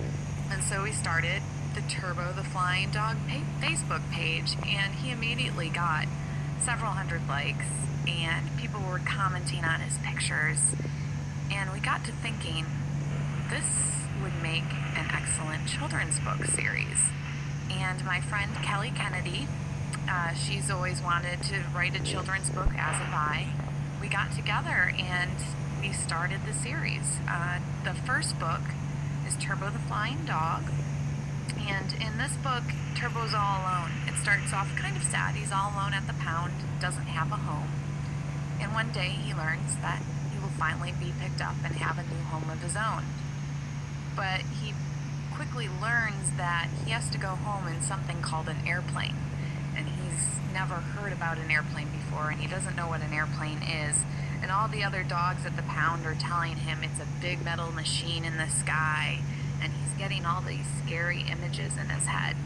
And so we started the Turbo the Flying Dog Facebook page, and he immediately got several hundred likes, and people were commenting on his pictures, and we got to thinking this would make an excellent children's book series. And my friend Kelly Kennedy, she's always wanted to write a children's book, as have I. We got together and we started the series. The first book is Turbo the Flying Dog. And in this book, Turbo's all alone. It starts off kind of sad. He's all alone at the pound, doesn't have a home. And one day he learns that he will finally be picked up and have a new home of his own. But he quickly learns that he has to go home in something called an airplane. And he's never heard about an airplane before, and he doesn't know what an airplane is. And all the other dogs at the pound are telling him it's a big metal machine in the sky, and he's getting all these scary images in his head.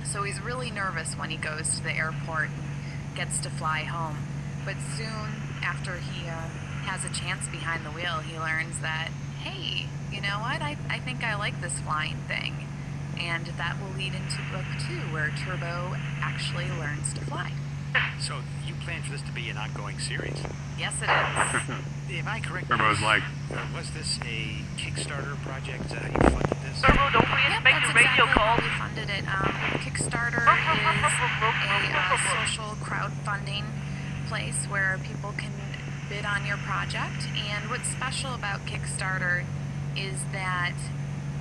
So he's really nervous when he goes to the airport and gets to fly home. But soon after he has a chance behind the wheel, he learns that, hey, you know what, I think I like this flying thing. And that will lead into book 2, where Turbo actually learns to fly. So you plan for this to be an ongoing series? Yes, it is. Am I correct? Turbo's like... was this a Kickstarter project? Is that how you funded this? Turbo, don't forget to make the radio call. We funded it. Kickstarter is a social crowdfunding place where people can bid on your project. And what's special about Kickstarter is that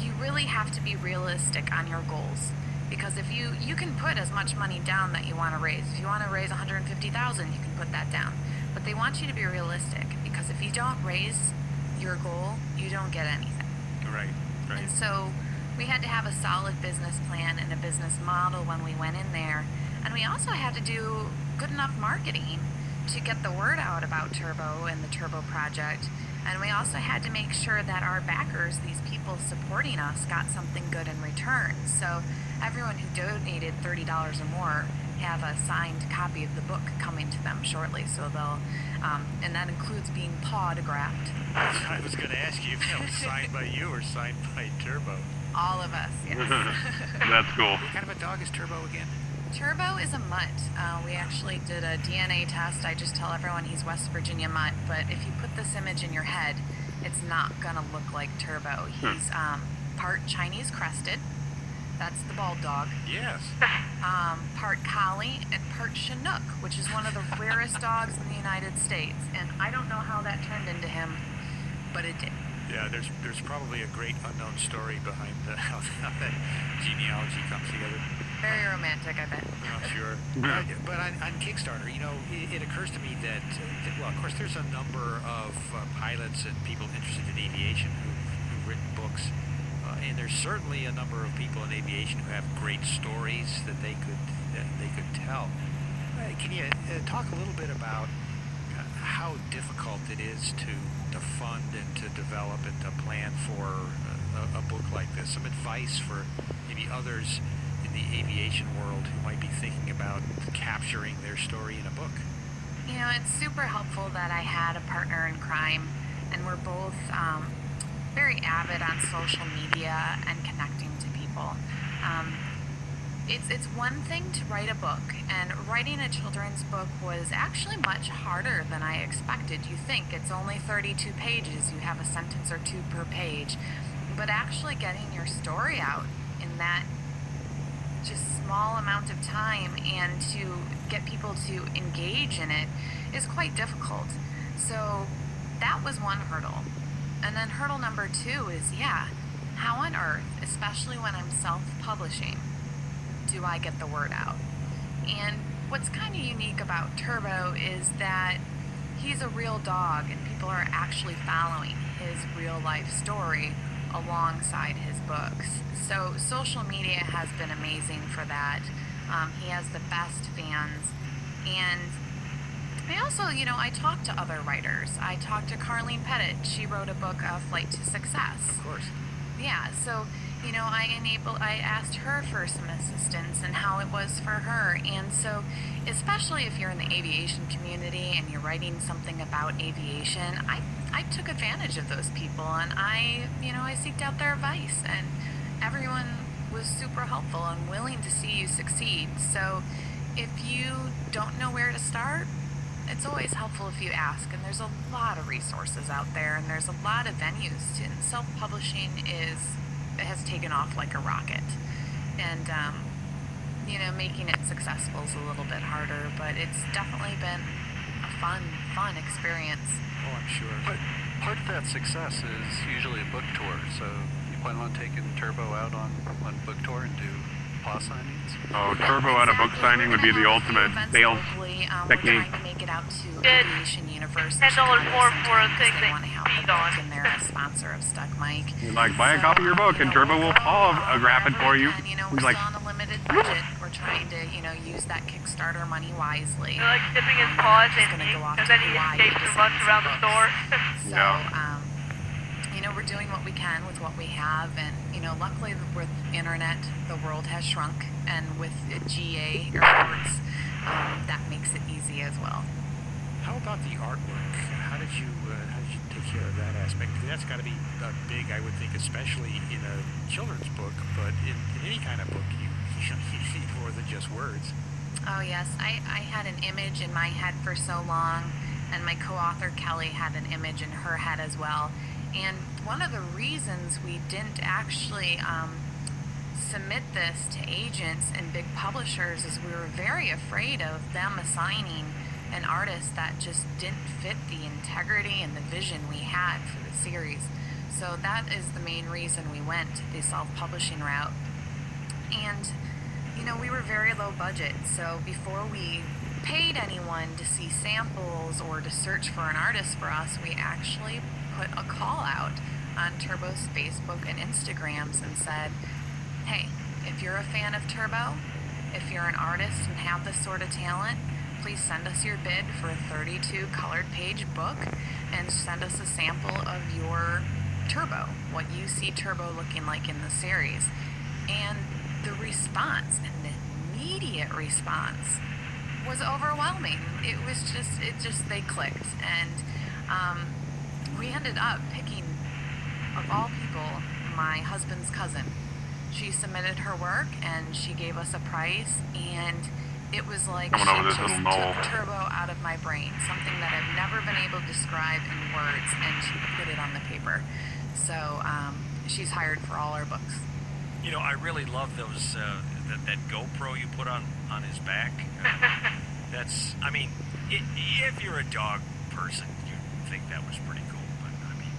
you really have to be realistic on your goals. Because if you can put as much money down that you want to raise. If you want to raise $150,000, you can put that down. But they want you to be realistic, because if you don't raise your goal, you don't get anything. Right. And so we had to have a solid business plan and a business model when we went in there. And we also had to do good enough marketing to get the word out about Turbo and the Turbo project. And we also had to make sure that our backers, these people supporting us, got something good in return. So everyone who donated $30 or more have a signed copy of the book coming to them shortly. So they'll, and that includes being pawed-graphed. I was going to ask you if that was signed by you or signed by Turbo. All of us, yes. That's cool. What kind of a dog is Turbo again? Turbo is a mutt. We actually did a DNA test. I just tell everyone he's West Virginia mutt, but if you put this image in your head, it's not gonna look like Turbo. He's part Chinese crested. That's the bald dog. Yes. Part collie and part Chinook, which is one of the rarest dogs in the United States. And I don't know how that turned into him, but it did. Yeah, there's probably a great unknown story behind how that genealogy comes together. Very romantic, I bet. Oh, sure. But on Kickstarter, you know, it occurs to me that, well, of course, there's a number of pilots and people interested in aviation who've written books. And there's certainly a number of people in aviation who have great stories that they could tell. Can you talk a little bit about how difficult it is to fund and to develop and to plan for a book like this? Some advice for maybe others in the aviation world who might be thinking about capturing their story in a book. You know, it's super helpful that I had a partner in crime, and we're both very avid on social media and connecting to people. It's one thing to write a book, and writing a children's book was actually much harder than I expected. You think it's only 32 pages, you have a sentence or two per page, but actually getting your story out in that just small amount of time and to get people to engage in it is quite difficult. So that was one hurdle. And then hurdle number two is, how on earth, especially when I'm self-publishing, do I get the word out? And what's kind of unique about Turbo is that he's a real dog and people are actually following his real life story alongside his books. So social media has been amazing for that. He has the best fans. And I also, I talk to other writers. I talked to Carlene Pettit. She wrote a book, Flight to Success. Of course. Yeah, so, I asked her for some assistance and how it was for her. And so, especially if you're in the aviation community and you're writing something about aviation, I took advantage of those people and I seeked out their advice, and everyone was super helpful and willing to see you succeed. So if you don't know where to start, it's always helpful if you ask, and there's a lot of resources out there, and there's a lot of venues, and self-publishing has taken off like a rocket, and making it successful is a little bit harder, but it's definitely been a fun experience. Oh, I'm sure. But part of that success is usually a book tour, so you plan on taking Turbo out on book tour and do PAW signings? Oh, Turbo at a book signing would be the ultimate sales technique. We're trying to make it out to Did Aviation Universe. $10 more for a thing they that want to you have the feed book, on. and they're a sponsor of Stuck Mike. You're like, buy a copy of your book, and Turbo will graph it for you. And, He's we're like, still on a limited budget. We're trying to, use that Kickstarter money wisely. They're like dipping his paws in Gonna ink, go off and to then he Hawaii escapes to and runs sign around some the store. So, we're doing what we can with what we have, and, luckily with internet, the world has shrunk, and with GA airports, that makes it easy as well. How about the artwork? How did you take care of that aspect? That's got to be big, I would think, especially in a children's book, but in any kind of book, you need more than just words. Oh yes, I had an image in my head for so long, and my co-author Kelly had an image in her head as well. And one of the reasons we didn't actually submit this to agents and big publishers is we were very afraid of them assigning an artist that just didn't fit the integrity and the vision we had for the series. So that is the main reason we went the self-publishing route. And we were very low budget, so before we paid anyone to see samples or to search for an artist for us, we actually put a call out on Turbo's Facebook and Instagrams and said, hey, if you're a fan of Turbo, if you're an artist and have this sort of talent, please send us your bid for a 32 colored page book and send us a sample of your turbo, what you see turbo looking like in the series. And the response, and the immediate response, was overwhelming. It just, they clicked. And we ended up picking, of all people, my husband's cousin. She submitted her work and she gave us a price, and it was like she just took turbo out of my brain, something that I've never been able to describe in words, and she put it on the paper. So she's hired for all our books. You know, I really love those that GoPro you put on his back. That's, I mean, if you're a dog person, you'd think that was pretty cool. But I mean,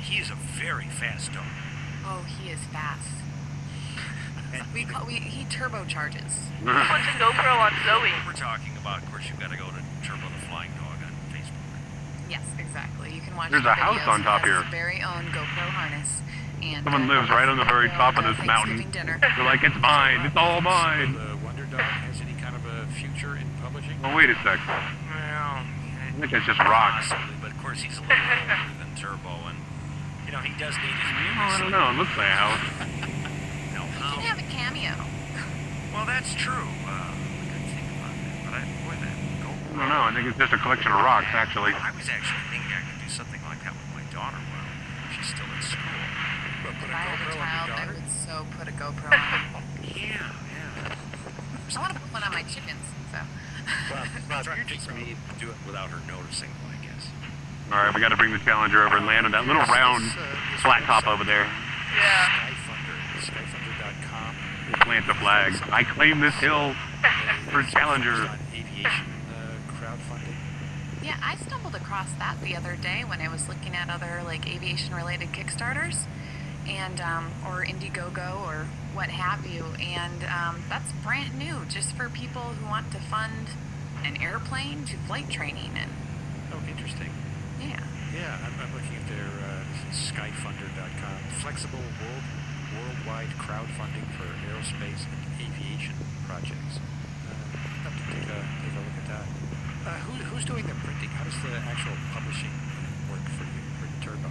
he is a very fast dog. Oh, he is fast. He turbocharges. What's a GoPro on Zoe? We're talking about, of course, you've got to go to Turbo the Flying Dog on Facebook. Yes, exactly. You can watch. There's a house on top here. His very own GoPro harness. And someone lives right on the very top of this mountain. They're like, it's mine. It's all mine. The Wonder Dog has any kind of a future in publishing? Well, wait a sec. Well, I think it's just rocks. Possibly, but of course he's a little older than Turbo, and you know he does need his music. Oh, I don't know. It looks like a house. No, he can have a cameo. Well, that's true. I couldn't think about that, but boy, that GoPro. I don't know. I think it's just a collection of rocks, actually. I was actually thinking I could do something like that with my daughter while she's still in school. Put If I had a GoPro on child, your I daughter? would so put a GoPro on. Yeah. I want to put one on my chickens. So. Well, you're just me to do it without her noticing, I guess. All right, we got to bring the Challenger over and land on that little round flat top over there. Yeah. Skyfunder.com. We'll plant the flag. I claim this hill for Challenger. Aviation crowdfunding. Yeah, I stumbled across that the other day when I was looking at other like aviation-related Kickstarters, and or Indiegogo or what have you, and that's brand new, just for people who want to fund an airplane to flight training. And Oh, interesting. yeah, Yeah, I'm looking at their Skyfunder.com. Flexible worldwide crowdfunding for aerospace and aviation projects. Have to take a look at that. Who's doing the printing? How does the actual publishing work for you, for Turbo?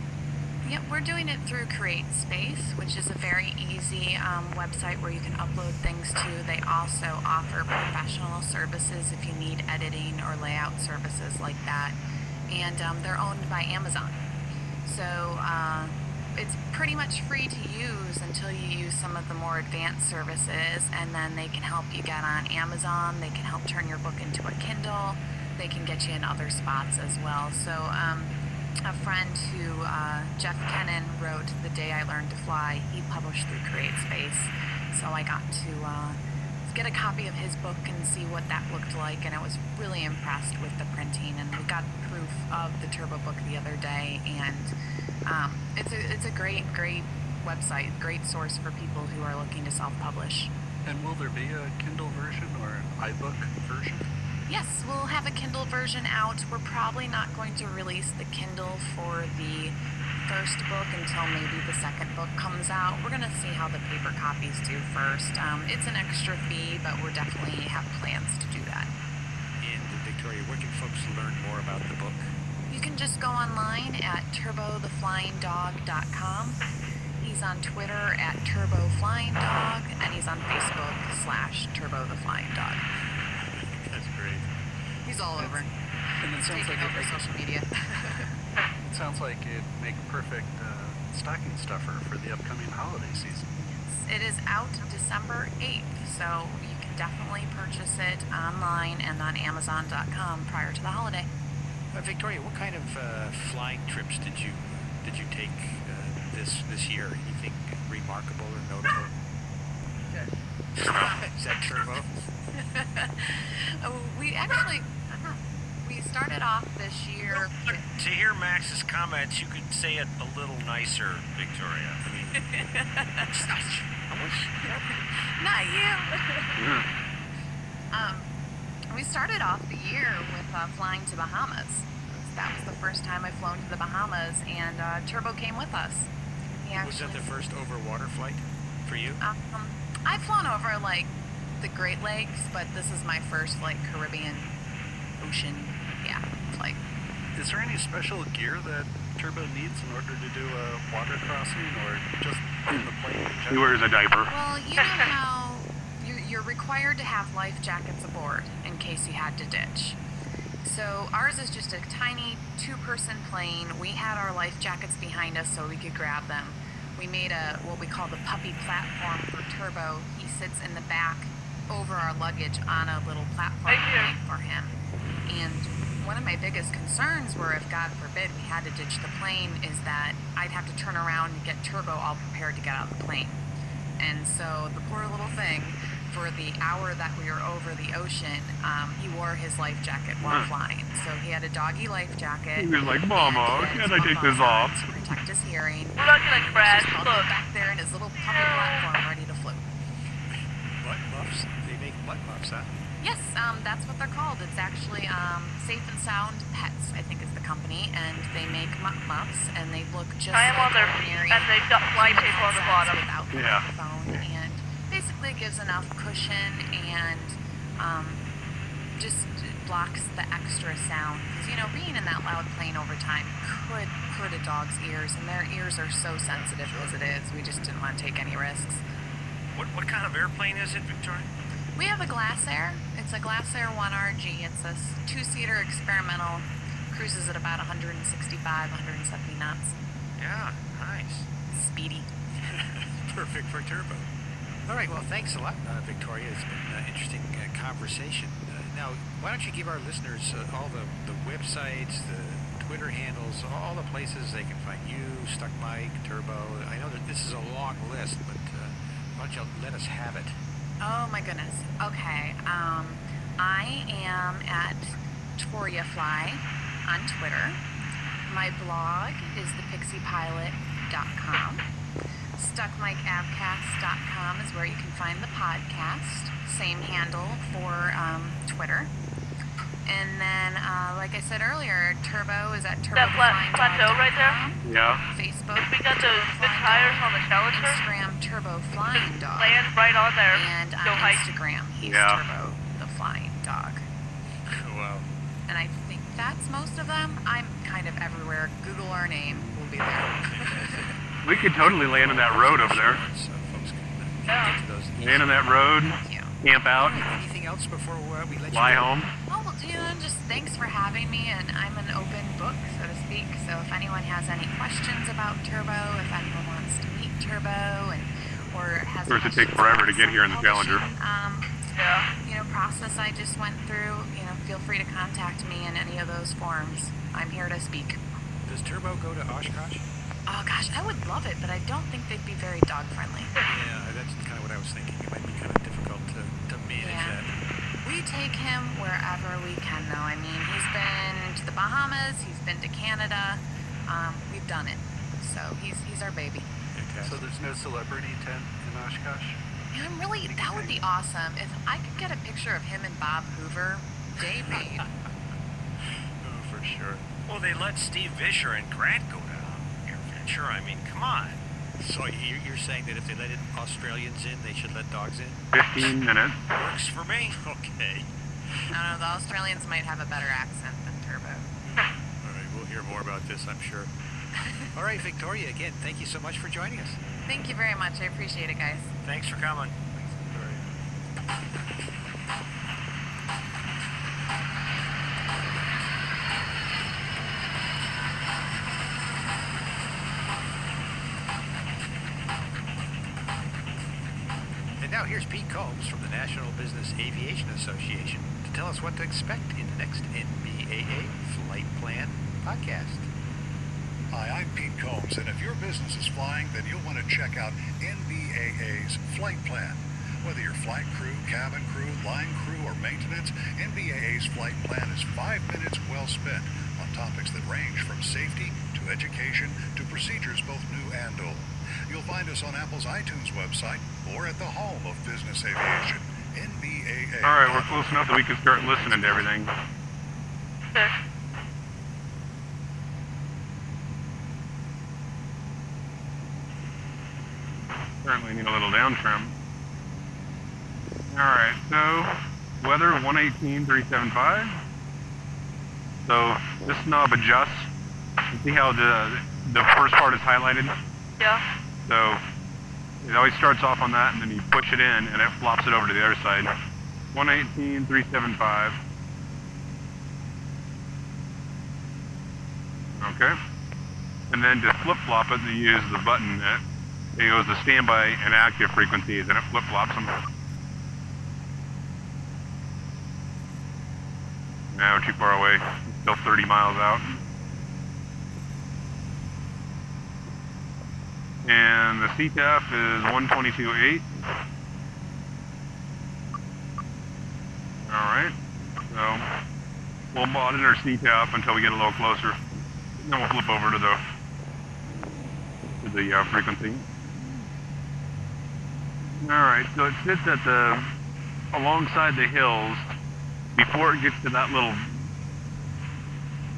yeah, we're doing it through CreateSpace, which is a very easy website where you can upload things to. They also offer professional services if you need editing or layout services like that, and they're owned by Amazon. So it's pretty much free to use until you use some of the more advanced services, and then they can help you get on Amazon. They can help turn your book into a Kindle. They can get you in other spots as well. So a friend who, Jeff Kennan, wrote The Day I Learned to Fly. He published through CreateSpace. So I got to get a copy of his book and see what that looked like, and I was really impressed with the printing. And we got proof of the Turbo book the other day, and it's a great website, great source for people who are looking to self-publish. And will there be a Kindle version or an iBook version? Yes, we'll have a Kindle version out. We're probably not going to release the Kindle for the first book until maybe the second book comes out. We're going to see how the paper copies do first. It's an extra fee, but we're definitely have plans to do that. And Victoria, where can folks learn more about the book? You can just go online at turbotheflyingdog.com. He's on Twitter at turboflyingdog, and he's on Facebook /turbotheflyingdog. That's great. He's all over. And it sounds Taking like over social media. it sounds like it'd make a perfect stocking stuffer for the upcoming holiday season. It is out December 8th, so you can definitely purchase it online and on Amazon.com prior to the holiday. Victoria, what kind of flying trips did you take this year? Anything remarkable or notable? Is that Turbo? We started off this year. To hear Max's comments, you could say it a little nicer, Victoria. I mean, Not you. We started off the year with flying to Bahamas. That was the first time I've flown to the Bahamas, and Turbo came with us. Was that the first over water flight for you? I've flown over like the Great Lakes, but this is my first like Caribbean ocean, flight. Is there any special gear that Turbo needs in order to do a water crossing, or just in the plane in He general? wears a diaper. Well, you know how you're required to have life jackets aboard in case you had to ditch. So ours is just a tiny 2-person plane. We had our life jackets behind us so we could grab them. We made what we call the puppy platform for Turbo. He sits in the back over our luggage on a little platform made for him. And one of my biggest concerns were if, God forbid, we had to ditch the plane, is that I'd have to turn around and get Turbo all prepared to get out of the plane. And so the poor little thing, for the hour that we were over the ocean, he wore his life jacket while flying. So he had a doggy life jacket. He was like, Mama, can't I take this off? To protect his hearing. We're not gonna crash. Just Look. back there in his little puppy platform, ready to float. Butt muffs? They make butt muffs, huh? Yes, that's what they're called. It's actually Safe and Sound Pets, I think is the company, and they make muffs, and they look just I am like on their ordinary and they've got fly paper on the bottom. without the microphone, and basically gives enough cushion and just blocks the extra sound. Because, you know, being in that loud plane over time could hurt a dog's ears, and their ears are so sensitive as it is. We just didn't want to take any risks. What kind of airplane is it, Victoria? We have a Glassair. It's a Glassair 1RG. It's a 2-seater experimental. Cruises at about 165, 170 knots. Yeah, nice. Speedy. Perfect for Turbo. All right, well, thanks a lot, Victoria. It's been an interesting conversation. Now, why don't you give our listeners all the websites, the Twitter handles, all the places they can find you, Stuck Mike, Turbo. I know that this is a long list, but why don't you let us have it? Oh my goodness. Okay. I am at ToriaFly on Twitter. My blog is thepixiepilot.com. StuckMikeAvcast.com is where you can find the podcast. Same handle for Twitter. And then, like I said earlier, Turbo is at That plateau right there? Yeah. Facebook. We got those good tires on the Challenger. Instagram, Turbo Flying Dog. Land right on there. And on Go hike. Instagram, he's Yeah. Turbo the Flying Dog. Wow. And I think that's most of them. I'm kind of everywhere. Google our name, we'll be there. We could totally land on that road over there. So folks can Yeah. get to those. Land on that road, Thank you. camp out, Anything else before we let fly you go? home. Well, just thanks for having me, and I'm an open book, so to speak. So if anyone has any questions about Turbo, if anyone wants to meet Turbo, or has Of course, it takes questions forever to about get here in the Challenger. Yeah. Process I just went through, feel free to contact me in any of those forms. I'm here to speak. Does Turbo go to Oshkosh? Oh gosh, I would love it, but I don't think they'd be very dog friendly. Yeah, that's kind of what I was thinking. It might be kind of difficult to manage Yeah. that. We take him wherever we can, though. I mean, he's been to the Bahamas, he's been to Canada. We've done it, so he's our baby. Fantastic. So there's no celebrity tent in Oshkosh? And that would be awesome if I could get a picture of him and Bob Hoover. Day made. Oh, for sure. Well, they let Steve Vischer and Grant go down. Sure, I mean, come on. So you're saying that if they let Australians in, they should let dogs in? 15 minutes. Works for me. Okay. I don't know, the Australians might have a better accent than Turbo. All right, we'll hear more about this, I'm sure. All right, Victoria, again, thank you so much for joining us. Thank you very much. I appreciate it, guys. Thanks for coming. And now here's Pete Combs from the National Business Aviation Association to tell us what to expect in the next NBAA Flight Plan podcast. Hi, I'm Pete Combs, and if your business is flying, then you'll want to check out NBAA's Flight Plan. Whether you're flight crew, cabin crew, line crew, or maintenance, NBAA's Flight Plan is 5 minutes well spent on topics that range from safety to education to procedures both new and old. You'll find us on Apple's iTunes website or at the home of business aviation, NBAA. All right, we're close enough that we can start listening to everything. Okay. Certainly need a little down trim. Alright, so weather 118.375. So this knob adjusts. You see how the first part is highlighted? Yeah. So it always starts off on that, and then you push it in, and it flops it over to the other side. 118.375. Okay. And then to flip-flop it, you use the button that it goes to standby and active frequencies, and it flip-flops them. Now we're too far away. Still 30 miles out. And the CTAF is 122.8. Alright. So we'll monitor CTAF until we get a little closer. Then we'll flip over to the frequency. Alright, so it sits at alongside the hills before it gets to that little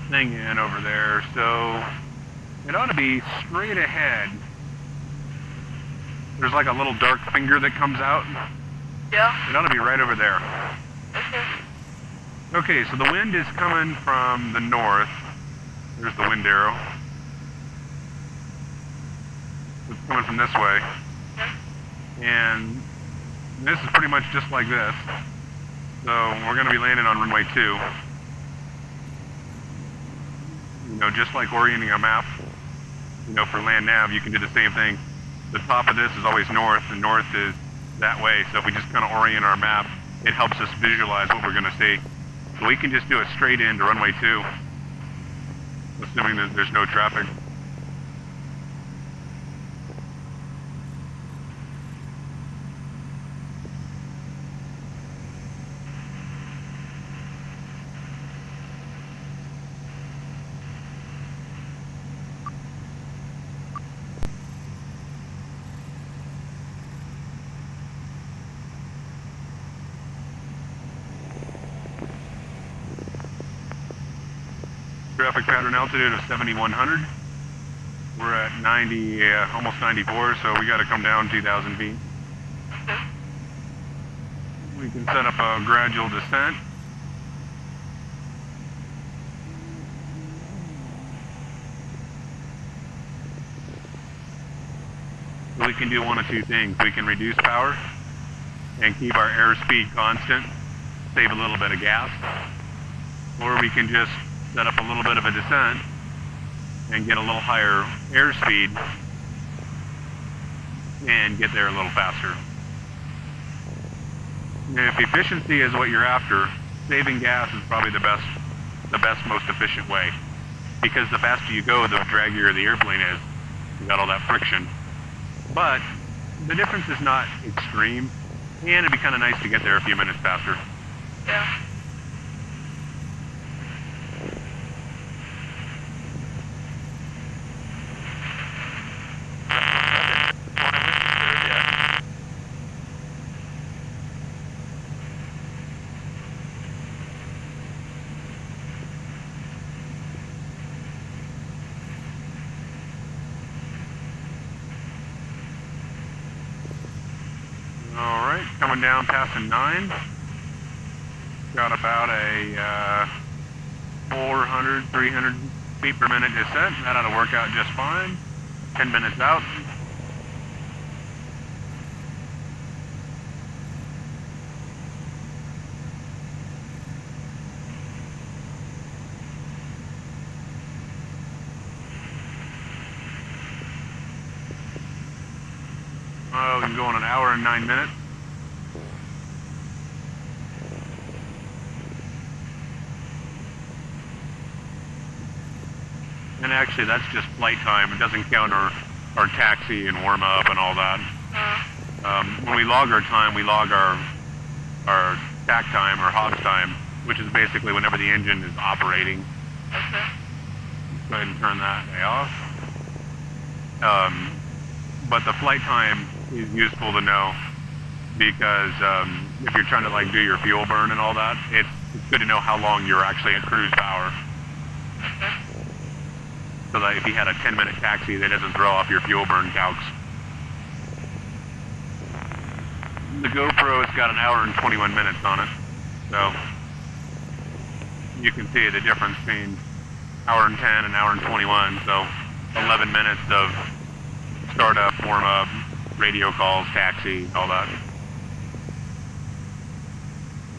thing in over there, so it ought to be straight ahead. There's like a little dark finger that comes out. Yeah. It ought to be right over there. Okay. Okay, so the wind is coming from the north. There's the wind arrow. It's coming from this way. Yeah. And this is pretty much just like this. So we're going to be landing on runway 2. You know, just like orienting a map, you know, for land nav, you can do the same thing. The top of this is always north, and north is that way. So if we just kind of orient our map, it helps us visualize what we're going to see. So we can just do it straight into runway 2, assuming that there's no traffic. Traffic pattern altitude of 7,100. We're at 90, almost 94, so we got to come down 2,000 feet. We can set up a gradual descent. We can do one of two things. We can reduce power and keep our airspeed constant, save a little bit of gas, or we can just set up a little bit of a descent and get a little higher airspeed and get there a little faster. And if efficiency is what you're after, saving gas is probably the best, most efficient way. Because the faster you go, the draggier the airplane is. You got all that friction. But the difference is not extreme, and it'd be kind of nice to get there a few minutes faster. Yeah. Alright, coming down passing 9. Got about a 400, 300 feet per minute descent. That ought to work out just fine. 10 minutes out. Oh, we can go in an hour and 9 minutes. And actually, that's just flight time. It doesn't count our taxi and warm up and all that. When we log our time, we log our tack time or hogs time, which is basically whenever the engine is operating. Okay. Go ahead and turn that way off. But the flight time is useful to know because if you're trying to like do your fuel burn and all that, it's good to know how long you're actually at cruise power. So that if you had a 10-minute taxi, that doesn't throw off your fuel burn calcs. the GoPro has got an hour and 21 minutes on it, so you can see the difference between hour and 10 and hour and 21, so 11 minutes of startup, warm-up, radio calls, taxi, all that.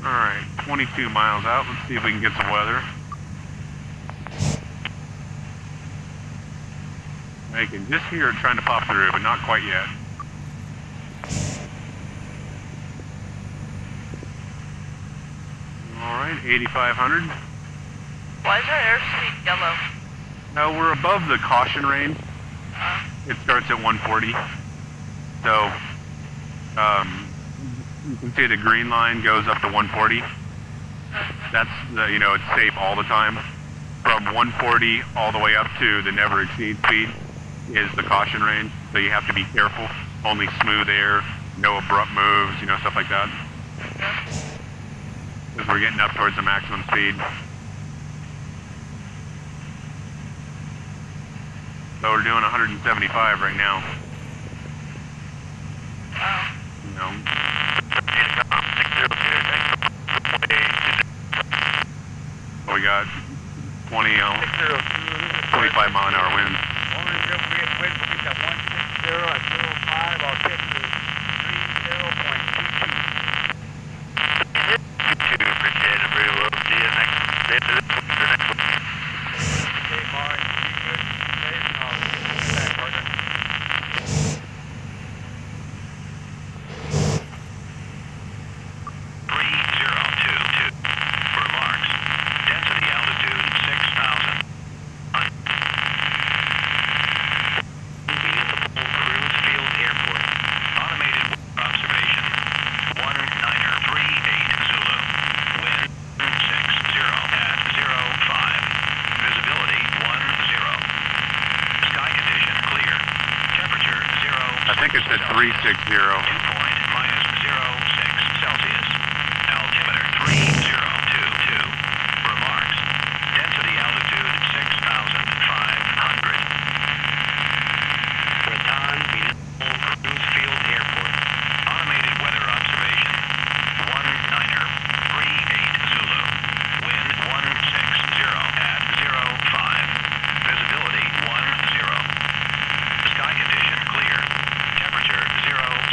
Alright, 22 miles out. Let's see if we can get some weather. I can just hear it trying to pop through, but not quite yet. Alright, 8,500. Why is our airspeed yellow? No, we're above the caution range. It starts at 140. So, you can see the green line goes up to 140. That's the, you know, it's safe all the time. From 140 all the way up to the never exceed speed is the caution range. So you have to be careful. Only smooth air, no abrupt moves, you know, stuff like that. Because we're getting up towards the maximum speed. So we're doing 175 right now. You know. We got 25 mile an hour winds. I think it said 360. Dew point -06 Celsius. Altimeter 3022. Remarks. Density altitude 6,500. Raton Municipal Cruise Field Airport. Automated weather observation. 1938 Zulu. Wind 160 at 05. Visibility 10. Sky condition clear. Temperature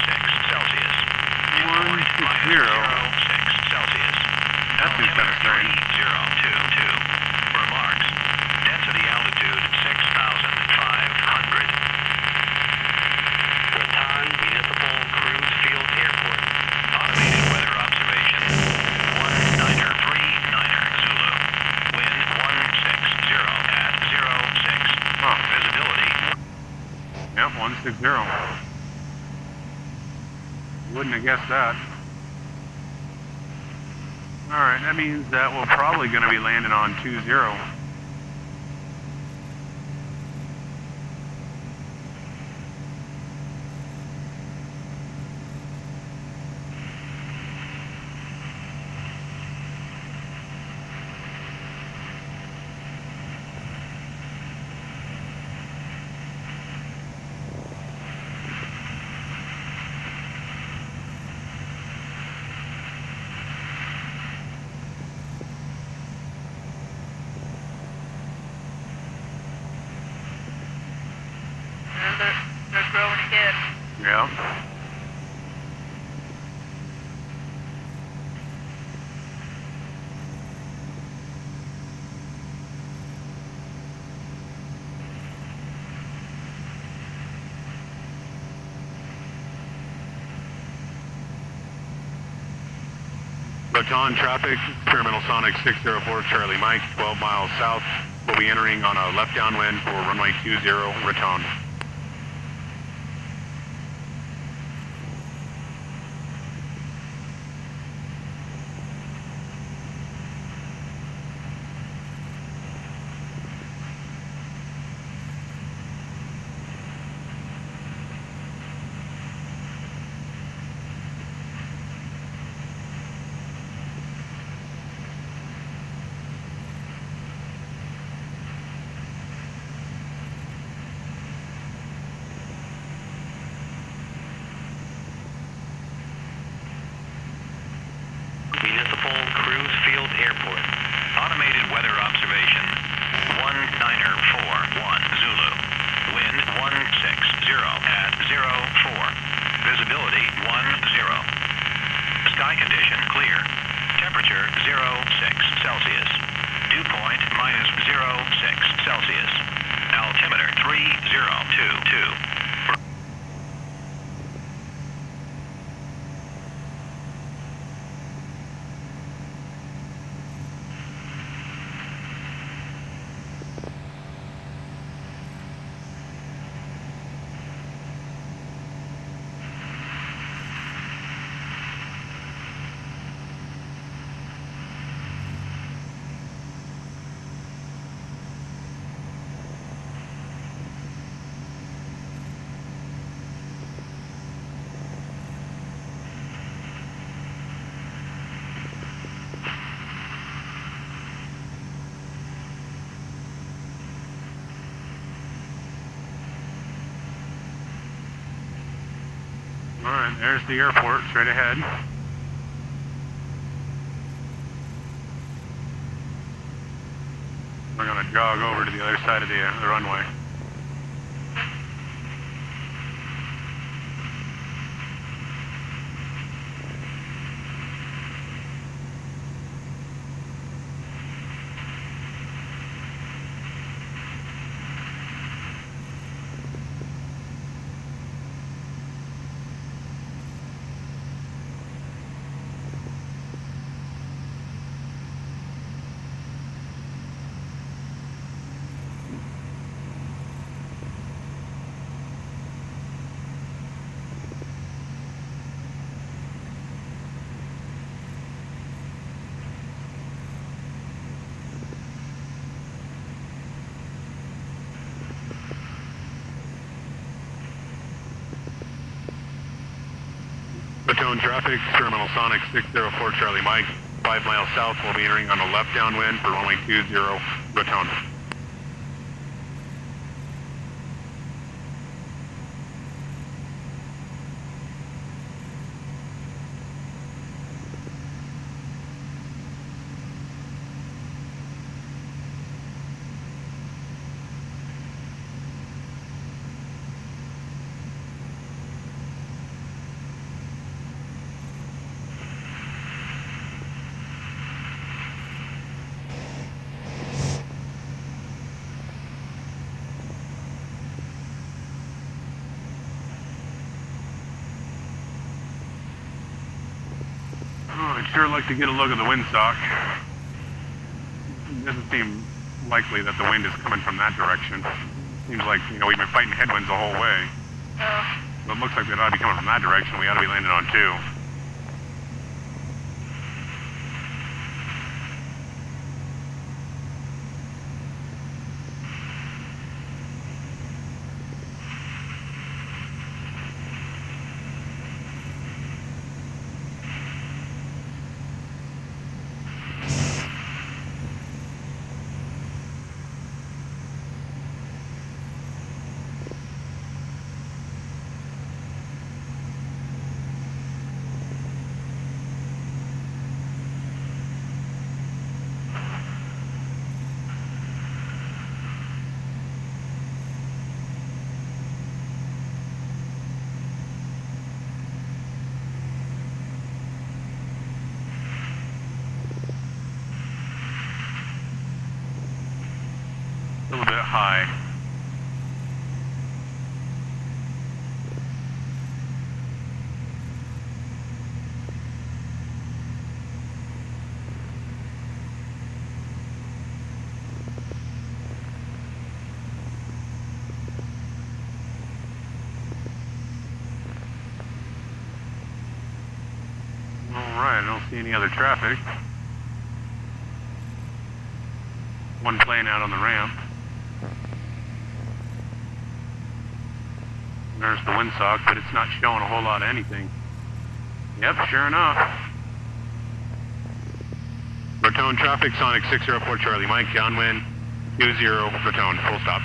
06 Celsius. 160. 06 Celsius. That seems kind of strange. 3022. Remarks. Density altitude 6,500. Raton Municipal Cruise Field Airport. Automated weather observation. 1939 Zulu. Wind 160 at 06. Visibility. Yep, 160. Wouldn't have guessed that. Alright, that means that we're probably going to be landing on 20. They're growing again. Yeah. Raton traffic, Terminal Sonic 604 Charlie Mike, 12 miles south. We'll be entering on a left downwind for runway 20 Raton. airport. Automated weather observation. 1941 Zulu. Wind 160 at 04. Visibility 10. Sky condition clear. Temperature 06 Celsius. Dew point -06 Celsius. Altimeter 3022. Alright, there's the airport straight ahead. We're going to jog over to the other side of the runway. Raton traffic, terminal Sonic 604 Charlie Mike, 5 miles south, will be entering on a left downwind for runway 20 Raton. I'd sure like to get a look at the windsock. It doesn't seem likely that the wind is coming from that direction. Seems like, we've been fighting headwinds the whole way. But it looks like they ought to be coming from that direction. We ought to be landing on 2. A little bit high. Alright, I don't see any other traffic. One plane out on the ramp. There's the windsock, but it's not showing a whole lot of anything. Yep, sure enough. Raton traffic, Sonic 604 Charlie Mike, downwind, 20 Raton, full stop.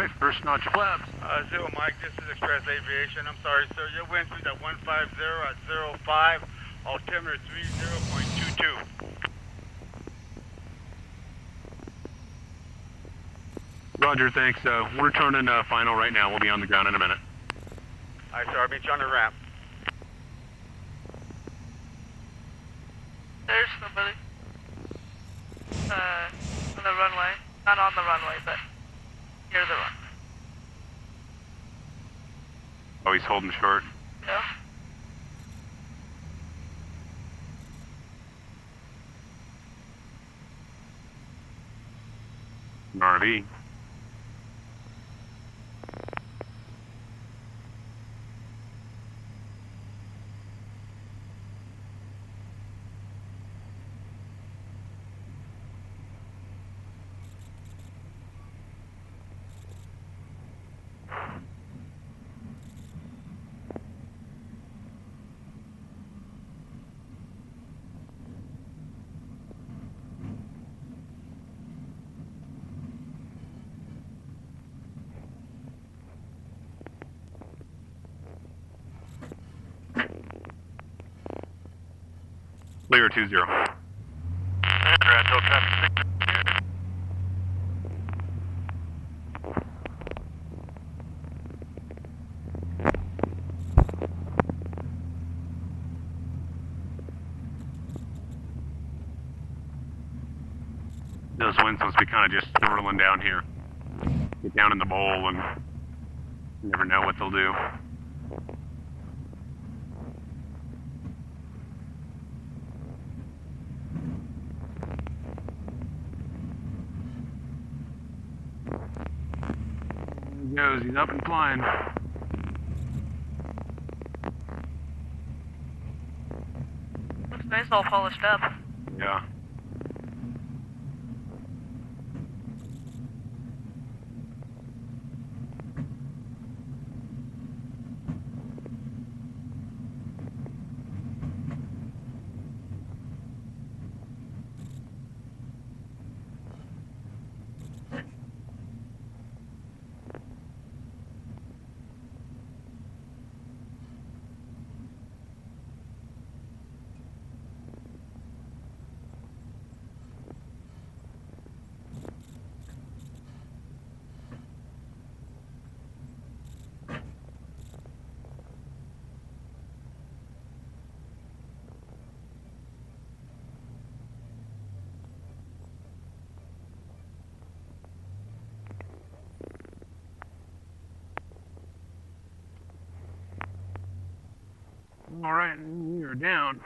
right, first notch flaps. Zero Mike, this is Express Aviation. I'm sorry, sir. Your wind speed at 150 at 05, altimeter 30.22. Roger, thanks. We're turning final right now. We'll be on the ground in a minute. All right, sir. I'll meet you on the ramp. There's somebody. On the runway. Not on the runway, but near the runway. Oh, he's holding short. Yeah. An RV. Clear 20. Raton traffic. Those winds must be kind of just swirling down here. Get down in the bowl and you never know what they'll do. There he goes, he's up and flying. Looks nice, all polished up. Yeah. All right, we are down.